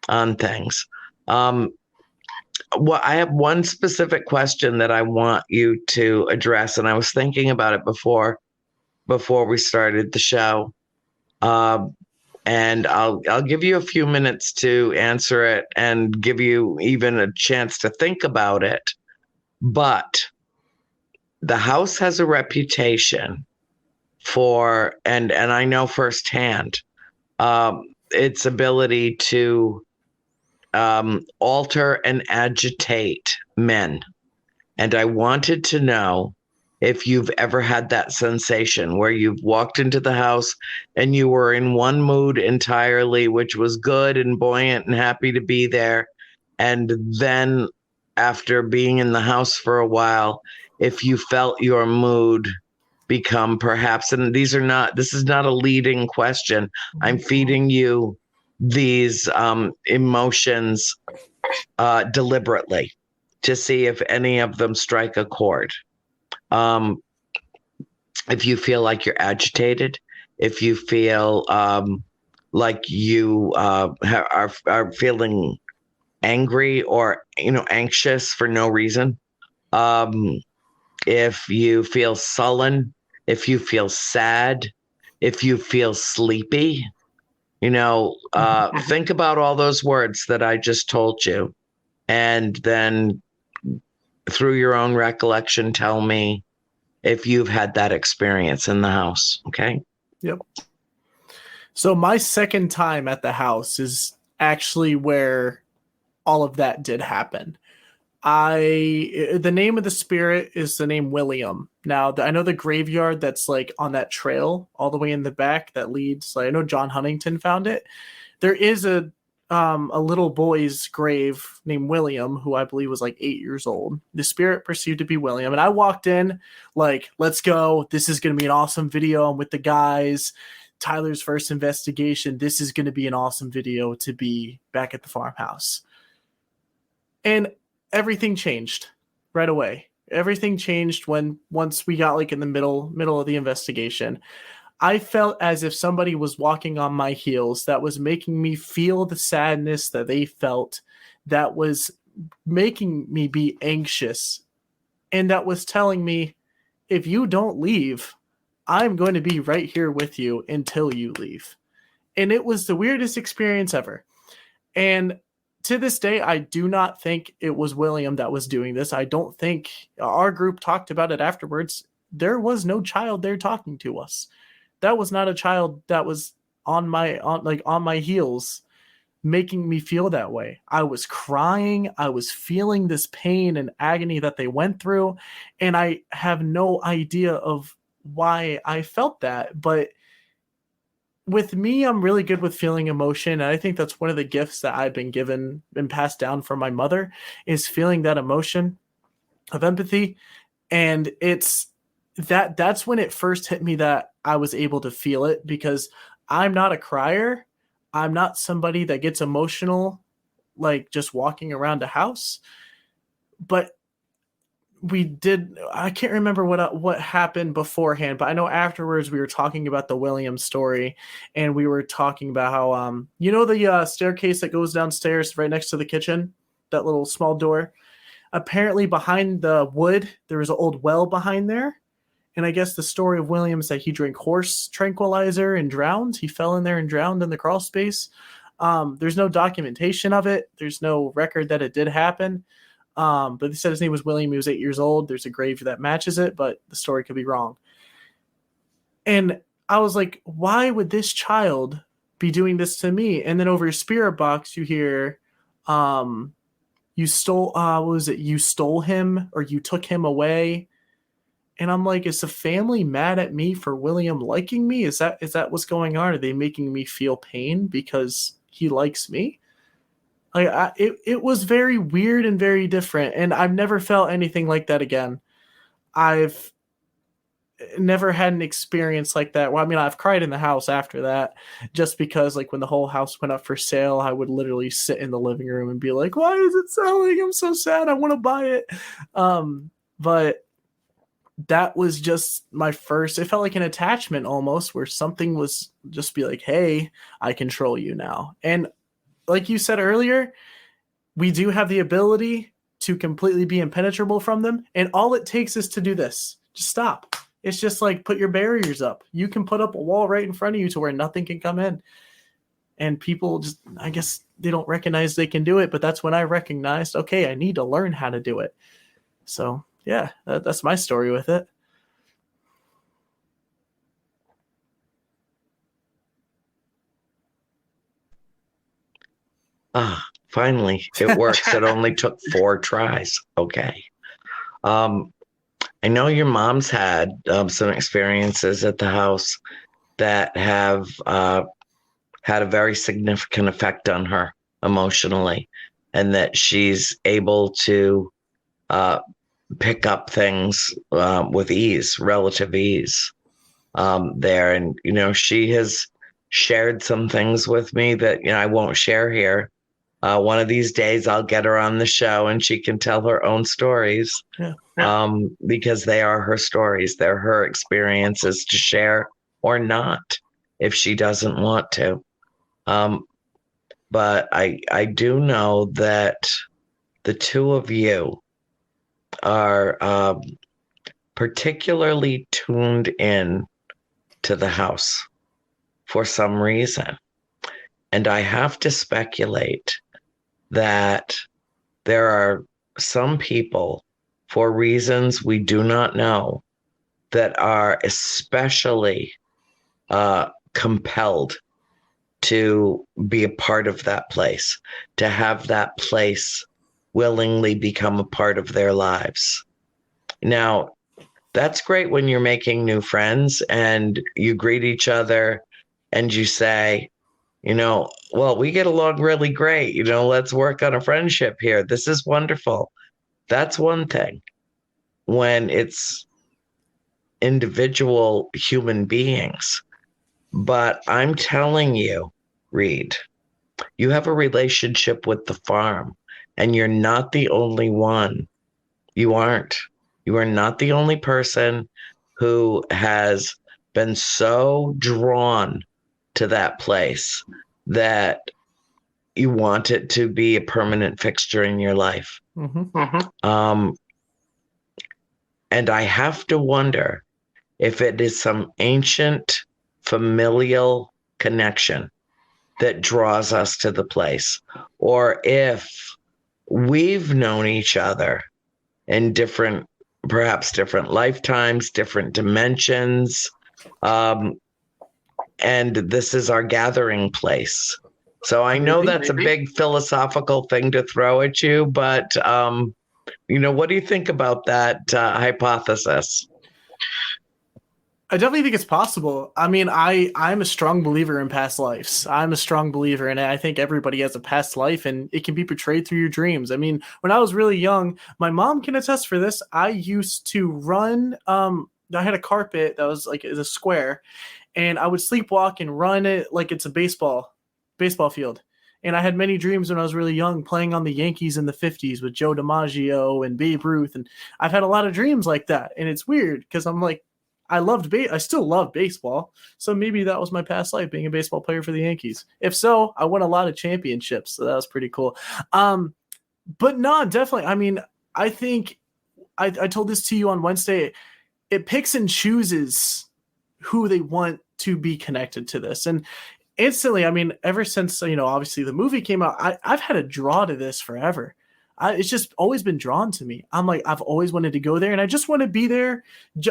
on things. I have one specific question that I want you to address, and I was thinking about it before we started the show. And I'll give you a few minutes to answer it and give you even a chance to think about it. But the house has a reputation for, and I know firsthand, its ability to alter and agitate men. And I wanted to know if you've ever had that sensation where you've walked into the house and you were in one mood entirely, which was good and buoyant and happy to be there. And then after being in the house for a while, if you felt your mood become perhaps, and this is not a leading question, I'm feeding you these emotions deliberately to see if any of them strike a chord. If you feel like you're agitated, if you feel like you are feeling angry or anxious for no reason, if you feel sullen, if you feel sad, if you feel sleepy, think about all those words that I just told you, and then through your own recollection, tell me if you've had that experience in the house. Okay. Yep. So my second time at the house is actually where all of that did happen. The name of the spirit is the name William. Now, I know the graveyard that's like on that trail all the way in the back that leads, I know John Huntington found it. There is a a little boy's grave named William, who I believe was like 8 years old. The spirit perceived to be William. And I walked in like, let's go. This is going to be an awesome video. I'm with the guys. Tyler's first investigation. This is going to be an awesome video to be back at the farmhouse. And everything changed right away. Everything changed once we got like in the middle of the investigation. I felt as if somebody was walking on my heels that was making me feel the sadness that they felt, that was making me be anxious, and that was telling me, if you don't leave, I'm going to be right here with you until you leave. And it was the weirdest experience ever. And to this day, I do not think it was William that was doing this. I don't think our group talked about it afterwards. There was no child there talking to us. That was not a child that was on my heels making me feel that way. I was crying. I was feeling this pain and agony that they went through. And I have no idea of why I felt that. But with me, I'm really good with feeling emotion. And I think that's one of the gifts that I've been given and passed down from my mother, is feeling that emotion of empathy. And that's when it first hit me that I was able to feel it, because I'm not a crier. I'm not somebody that gets emotional, like just walking around a house. But I can't remember what happened beforehand, but I know afterwards we were talking about the Williams story, and we were talking about how, the staircase that goes downstairs right next to the kitchen, that little small door, apparently behind the wood, there was an old well behind there. And I guess the story of William is that he drank horse tranquilizer and drowned. He fell in there and drowned in the crawl space. There's no documentation of it. There's no record that it did happen. But they said his name was William. He was 8 years old. There's a grave that matches it, but the story could be wrong. And I was like, why would this child be doing this to me? And then over your spirit box, you hear, you stole, what was it? You stole him, or you took him away. And I'm like, is the family mad at me for William liking me? Is that what's going on? Are they making me feel pain because he likes me? It was very weird and very different. And I've never felt anything like that again. I've never had an experience like that. Well, I mean, I've cried in the house after that, just because like when the whole house went up for sale, I would literally sit in the living room and be like, why is it selling? I'm so sad. I want to buy it. But that was just my first, it felt like an attachment almost, where something was just be like, hey, I control you now. And like you said earlier, we do have the ability to completely be impenetrable from them. And all it takes is to do this. Just stop. It's just like, put your barriers up. You can put up a wall right in front of you to where nothing can come in. And people just, I guess they don't recognize they can do it. But that's when I recognized, okay, I need to learn how to do it. So yeah, that's my story with it. Finally, it works. It only took 4 tries. Okay. I know your mom's had some experiences at the house that have had a very significant effect on her emotionally, and that she's able to pick up things with ease, relative ease there. And, she has shared some things with me that, I won't share here. One of these days I'll get her on the show and she can tell her own stories. Yeah. Because they are her stories. They're her experiences to share, or not, if she doesn't want to. But I do know that the two of you are particularly tuned in to the house for some reason. And I have to speculate that there are some people, for reasons we do not know, that are especially compelled to be a part of that place, to have that place willingly become a part of their lives. Now, that's great when you're making new friends and you greet each other and you say, Well, we get along really great. Let's work on a friendship here. This is wonderful. That's one thing. When it's individual human beings. But I'm telling you, Reed, you have a relationship with the farm, and you're not the only one. You aren't. You are not the only person who has been so drawn to that place that you want it to be a permanent fixture in your life. And I have to wonder if it is some ancient familial connection that draws us to the place, or if we've known each other in perhaps different lifetimes, different dimensions, and this is our gathering place. So I know that's a big philosophical thing to throw at you, but what do you think about that hypothesis? I definitely think it's possible. I mean, I'm a strong believer in past lives. I'm a strong believer, and I think everybody has a past life, and it can be portrayed through your dreams. I mean, when I was really young, my mom can attest for this. I used to run. I had a carpet that was like a square, and I would sleepwalk and run it like it's a baseball field. And I had many dreams when I was really young, playing on the Yankees in the 50s with Joe DiMaggio and Babe Ruth, and I've had a lot of dreams like that. And it's weird because I'm like, I still love baseball. So maybe that was my past life, being a baseball player for the Yankees. If so, I won a lot of championships. So that was pretty cool. But no, definitely. I mean, I think I told this to you on Wednesday. It picks and chooses who they want to be connected to this. And instantly, I mean, ever since, obviously the movie came out, I've had a draw to this forever. It's just always been drawn to me. I'm like, I've always wanted to go there, and I just want to be there.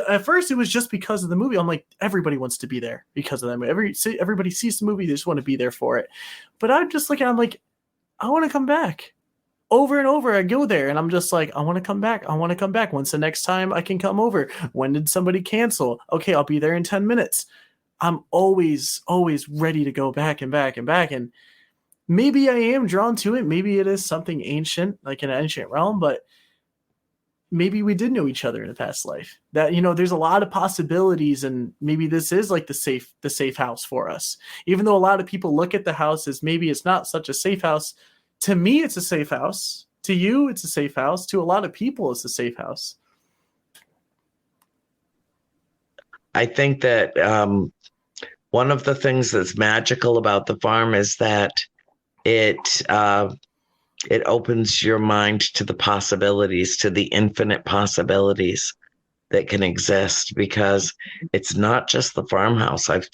At first, it was just because of the movie. I'm like, everybody wants to be there because of that movie. Everybody sees the movie, they just want to be there for it. But I'm just like, I want to come back. Over and over, I go there, and I'm just like, I want to come back. I want to come back. When's the next time I can come over? When did somebody cancel? Okay, I'll be there in 10 minutes. I'm always ready to go back and back and back. And maybe I am drawn to it. Maybe it is something ancient, like an ancient realm, but maybe we did know each other in a past life. That, there's a lot of possibilities, and maybe this is like the safe house for us. Even though a lot of people look at the house as maybe it's not such a safe house, to me it's a safe house. To you, it's a safe house. To a lot of people, it's a safe house. I think that one of the things that's magical about the farm is that it opens your mind to the possibilities, to the infinite possibilities that can exist, because it's not just the farmhouse. I've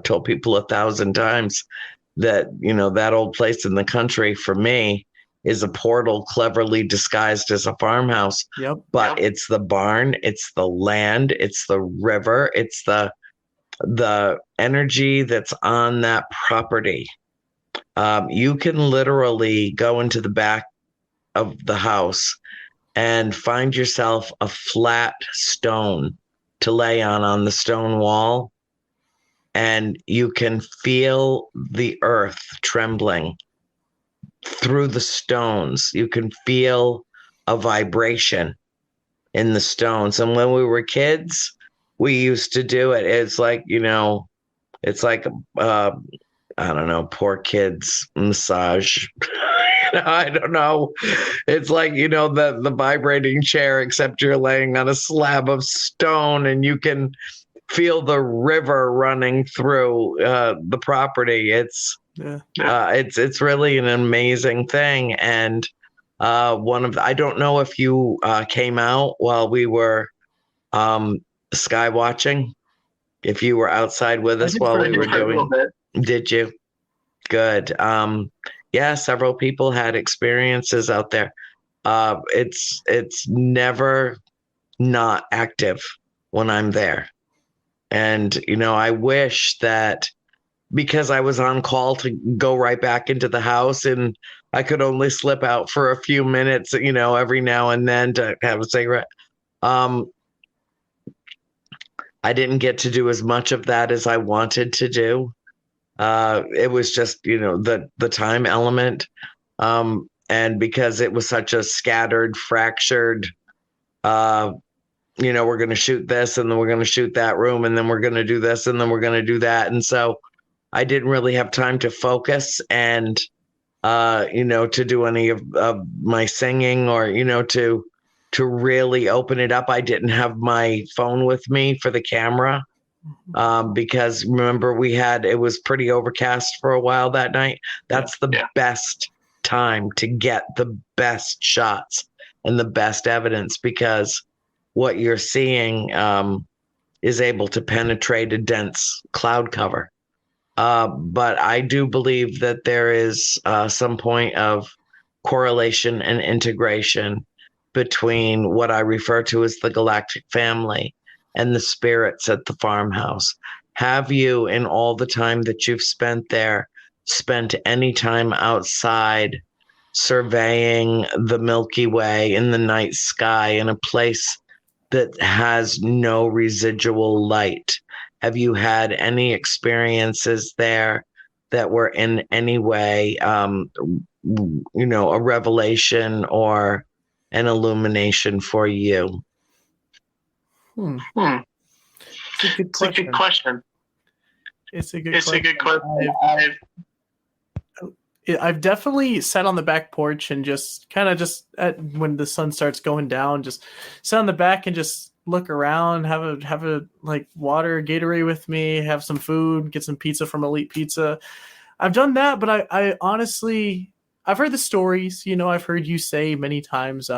told people 1,000 times that, that old place in the country for me is a portal cleverly disguised as a farmhouse. Yep. But it's the barn, it's the land, it's the river, it's the energy that's on that property. You can literally go into the back of the house and find yourself a flat stone to lay on the stone wall, and you can feel the earth trembling through the stones. You can feel a vibration in the stones. And when we were kids, we used to do it. It's like, it's like, I don't know, poor kids massage. I don't know. It's like, the vibrating chair, except you're laying on a slab of stone, and you can feel the river running through the property. It's really an amazing thing. And I don't know if you came out while we were sky watching, if you were outside with us while we were doing it. Did you? Good. Several people had experiences out there. It's never not active when I'm there. And, I wish that, because I was on call to go right back into the house, and I could only slip out for a few minutes, every now and then to have a cigarette. I didn't get to do as much of that as I wanted to do. It was just, the time element. And because it was such a scattered, fractured, we're going to shoot this and then we're going to shoot that room and then we're going to do this and then we're going to do that. And so I didn't really have time to focus and, to do any of my singing or, to really open it up. I didn't have my phone with me for the camera. Because remember it was pretty overcast for a while that night. That's the best time to get the best shots and the best evidence, because what you're seeing is able to penetrate a dense cloud cover. But I do believe that there is some point of correlation and integration between what I refer to as the galactic family and the spirits at the farmhouse. Have you, in all the time that you've spent there, spent any time outside surveying the Milky Way in the night sky in a place that has no residual light? Have you had any experiences there that were in any way, a revelation or an illumination for you? It's a good question. It's a good question. I've definitely sat on the back porch and just when the sun starts going down, just sit on the back and just look around, have a like water, Gatorade with me, have some food, get some pizza from Elite Pizza. I've done that, but I honestly, I've heard the stories. I've heard you say many times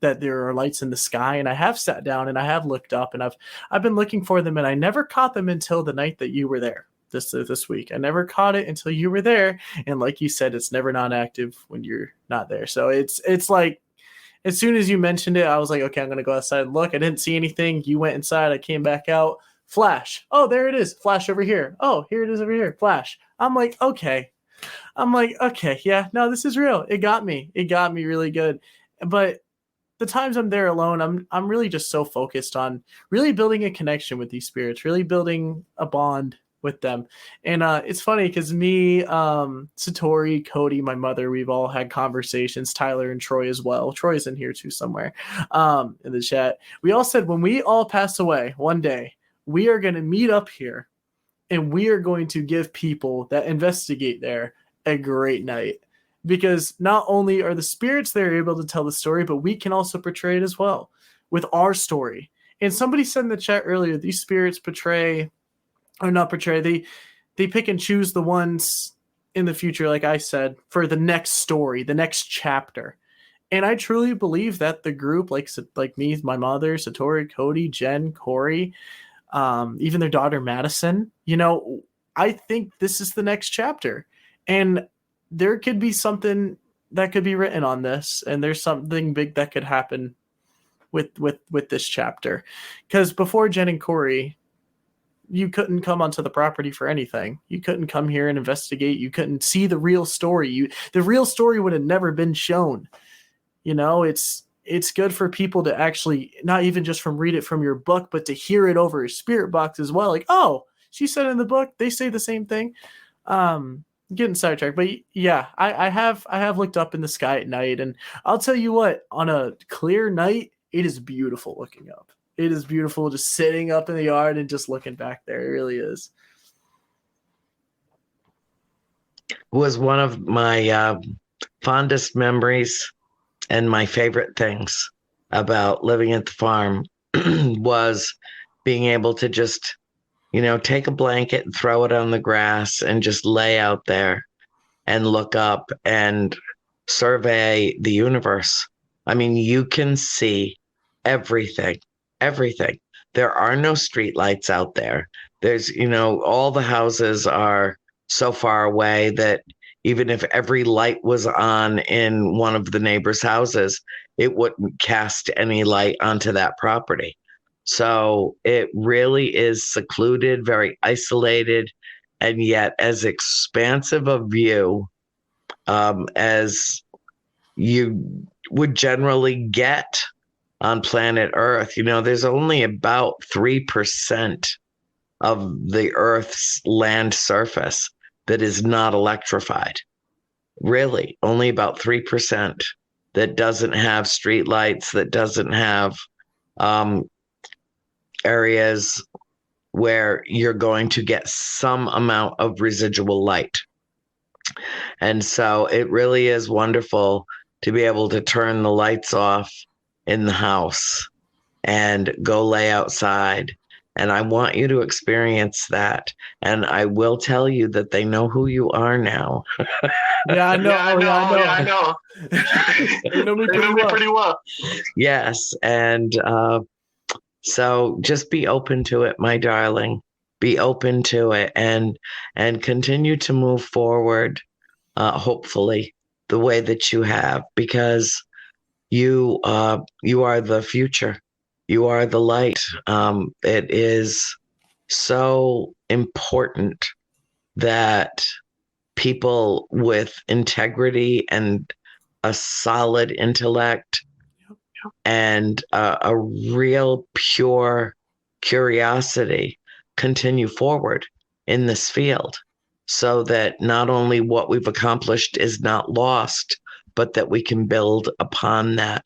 that there are lights in the sky, and I have sat down and I have looked up and I've been looking for them, and I never caught them until the night that you were there this week. I never caught it until you were there, and like you said, it's never not active when you're not there. So it's like, as soon as you mentioned it, I was like, okay, I'm gonna go outside and look. I didn't see anything. You went inside. I came back out. Flash. Oh, there it is. Flash over here. Oh, here it is over here. Flash. I'm like, okay, yeah, no, this is real. It got me really good. But the times I'm there alone, I'm really just so focused on really building a connection with these spirits, really building a bond with them. And it's funny because me, Satori, Cody, my mother, we've all had conversations, Tyler and Troy as well. Troy's in here too somewhere in the chat. We all said when we all pass away one day, we are going to meet up here and we are going to give people that investigate there a great night. Because not only are the spirits there able to tell the story, but we can also portray it as well with our story. And somebody said in the chat earlier, these spirits they pick and choose the ones in the future, like I said, for the next story, the next chapter. And I truly believe that the group, like me, my mother, Satori, Cody, Jen, Corey, even their daughter, Madison, I think this is the next chapter. And there could be something that could be written on this, and there's something big that could happen with this chapter. Because before Jen and Corey, you couldn't come onto the property for anything. You couldn't come here and investigate. You couldn't see the real story. The real story would have never been shown. It's good for people to actually, not even just read it from your book, but to hear it over a spirit box as well. Like, oh, she said in the book, they say the same thing. Getting sidetracked, but yeah, I have looked up in the sky at night, and I'll tell you what, on a clear night, it is beautiful looking up. It is beautiful just sitting up in the yard and just looking back there. It really is. Was one of my fondest memories and my favorite things about living at the farm was being able to just take a blanket and throw it on the grass and just lay out there and look up and survey the universe. I mean, you can see everything. There are no street lights out there. There's, all the houses are so far away that even if every light was on in one of the neighbors' houses, it wouldn't cast any light onto that property. So it really is secluded, very isolated, and yet as expansive a view as you would generally get on planet Earth. There's only about 3% of the Earth's land surface that is not electrified. Really, only about 3% that doesn't have street lights, that doesn't have areas where you're going to get some amount of residual light. And so it really is wonderful to be able to turn the lights off in the house and go lay outside. And I want you to experience that. And I will tell you that they know who you are now. Yeah, I know. I know. They know me pretty well. Yes. And so just be open to it, my darling. Be open to it and continue to move forward, hopefully, the way that you have, because you are the future. You are the light. It is so important that people with integrity and a solid intellect and a real pure curiosity continue forward in this field, so that not only what we've accomplished is not lost, but that we can build upon that.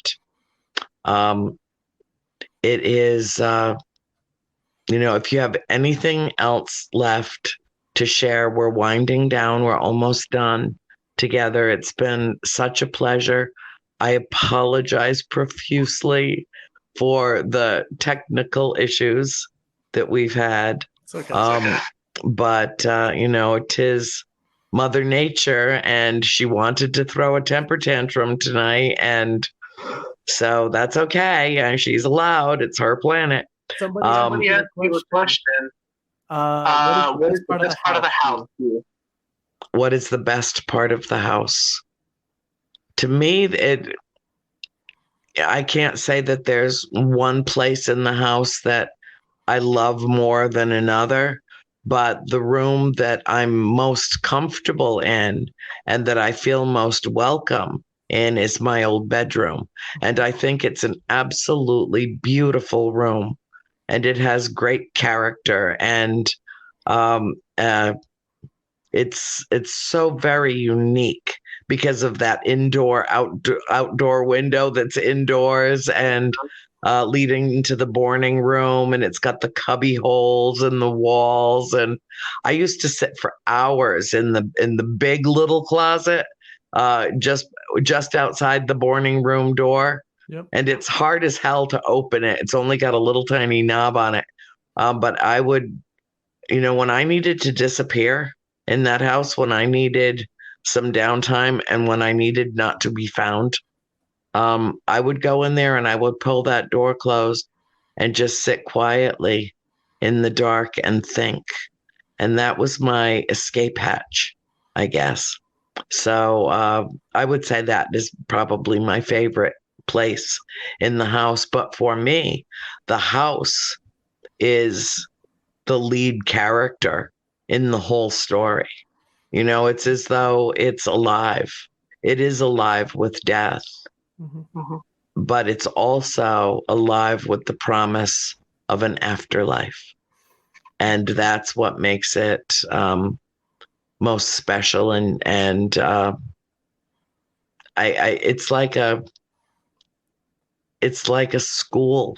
It is, if you have anything else left to share, we're winding down. We're almost done together. It's been such a pleasure. I apologize profusely for the technical issues that we've had. It's okay. But, it is Mother Nature, and she wanted to throw a temper tantrum tonight. And so that's okay. She's allowed. It's her planet. Somebody asked you a question. What is the best part of the house? What is the best part of the house? To me, I can't say that there's one place in the house that I love more than another, but the room that I'm most comfortable in and that I feel most welcome in is my old bedroom. And I think it's an absolutely beautiful room, and it has great character, and it's so very unique because of that outdoor window that's indoors and leading into the boarding room, and it's got the cubby holes in the walls. And I used to sit for hours in the big little closet just outside the boarding room door. Yep. And it's hard as hell to open it. It's only got a little tiny knob on it. But I would, when I needed to disappear in that house, when I needed some downtime and when I needed not to be found, I would go in there and I would pull that door closed and just sit quietly in the dark and think. And that was my escape hatch, I guess. So I would say that is probably my favorite place in the house. But for me, the house is the lead character in the whole story. It's as though it's alive. It is alive with death, but it's also alive with the promise of an afterlife. And that's what makes it most special. And it's like a school.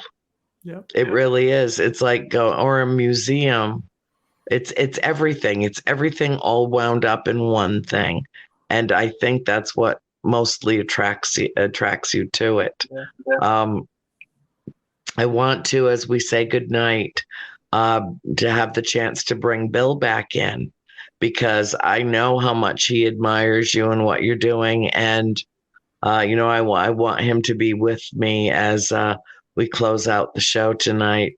Yep. It really is. It's like or a museum. It's everything. It's everything all wound up in one thing. And I think that's what mostly attracts you to it. Yeah. I want to, as we say goodnight, to have the chance to bring Bill back in, because I know how much he admires you and what you're doing. And, I want him to be with me as we close out the show tonight.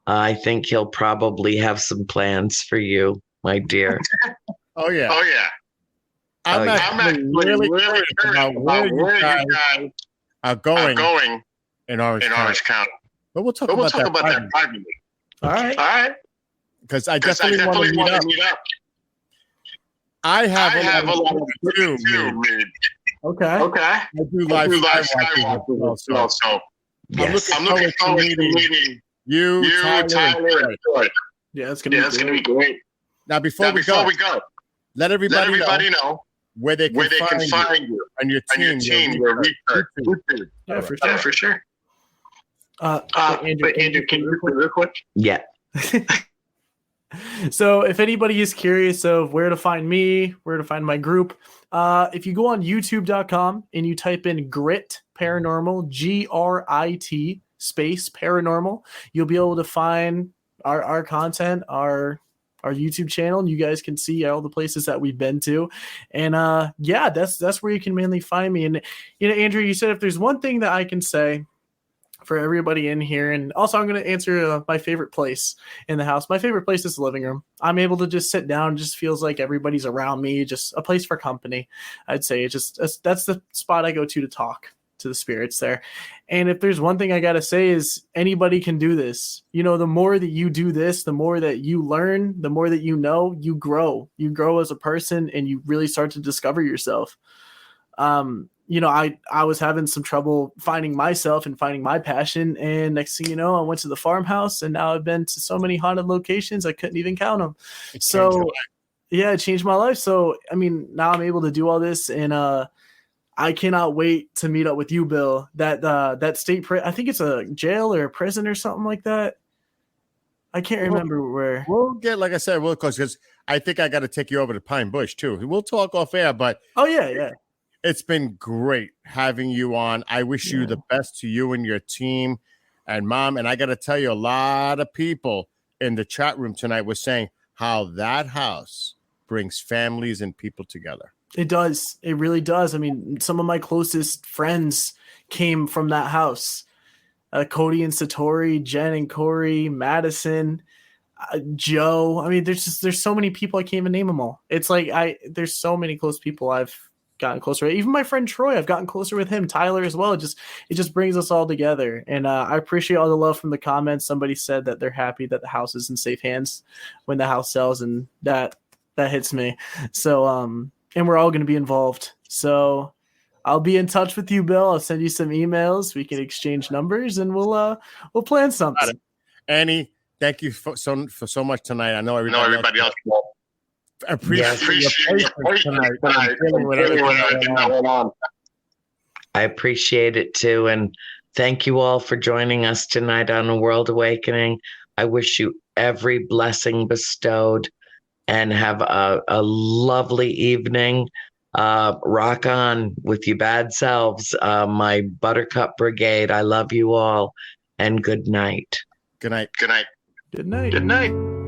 I think he'll probably have some plans for you, my dear. Oh, yeah. I'm actually really curious about where you guys are going in Orange County. But we'll talk about that privately. All right. Because I definitely want to meet up. I have a lot to do, Reed. Okay. I do live skywalking as well, so yes. I'm looking forward to meeting you, Tyler, and Troy. Yeah, it's gonna be great. Now, before we go, let everybody know where they can find you and your team. Yeah, for sure. Andrew, can you repeat real quick? Yeah. So if anybody is curious of where to find me, where to find my group, if you go on youtube.com and you type in Grit Paranormal, GRIT space paranormal, you'll be able to find our content, our YouTube channel, and you guys can see all the places that we've been to. And yeah, that's where you can mainly find me. And Andrew, you said if there's one thing that I can say for everybody in here, and also I'm going to answer my favorite place in the house. My favorite place is the living room. I'm able to just sit down, just feels like everybody's around me, just a place for company. I'd say that's the spot I go to talk to the spirits there. And if there's one thing I got to say is anybody can do this. The more that you do this, the more that you learn, the more that you know, you grow as a person, and you really start to discover yourself. I was having some trouble finding myself and finding my passion. And next thing you know, I went to the farmhouse, and now I've been to so many haunted locations, I couldn't even count them. So yeah, it changed my life. So, now I'm able to do all this, and I cannot wait to meet up with you, Bill. That state, I think it's a jail or a prison or something like that. I can't remember where. We'll get, like I said, because I think I got to take you over to Pine Bush too. We'll talk off air, but oh yeah. It's been great having you on. I wish you the best to you and your team and Mom. And I got to tell you, a lot of people in the chat room tonight were saying how that house brings families and people together. It does. It really does. Some of my closest friends came from that house. Cody and Satori, Jen and Corey, Madison, Joe. There's so many people. I can't even name them all. It's like there's so many close people I've gotten closer. Even my friend Troy, I've gotten closer with him. Tyler as well. It just brings us all together. And I appreciate all the love from the comments. Somebody said that they're happy that the house is in safe hands when the house sells, and that hits me. So and we're all going to be involved. So I'll be in touch with you, Bill. I'll send you some emails. We can exchange numbers, and we'll plan something. Annie, thank you for so much tonight. I know everybody else. I appreciate your tonight. I appreciate it too. And thank you all for joining us tonight on A World Awakening. I wish you every blessing bestowed, and have a lovely evening. Rock on with your bad selves. My Buttercup Brigade, I love you all, and good night. Good night. Good night.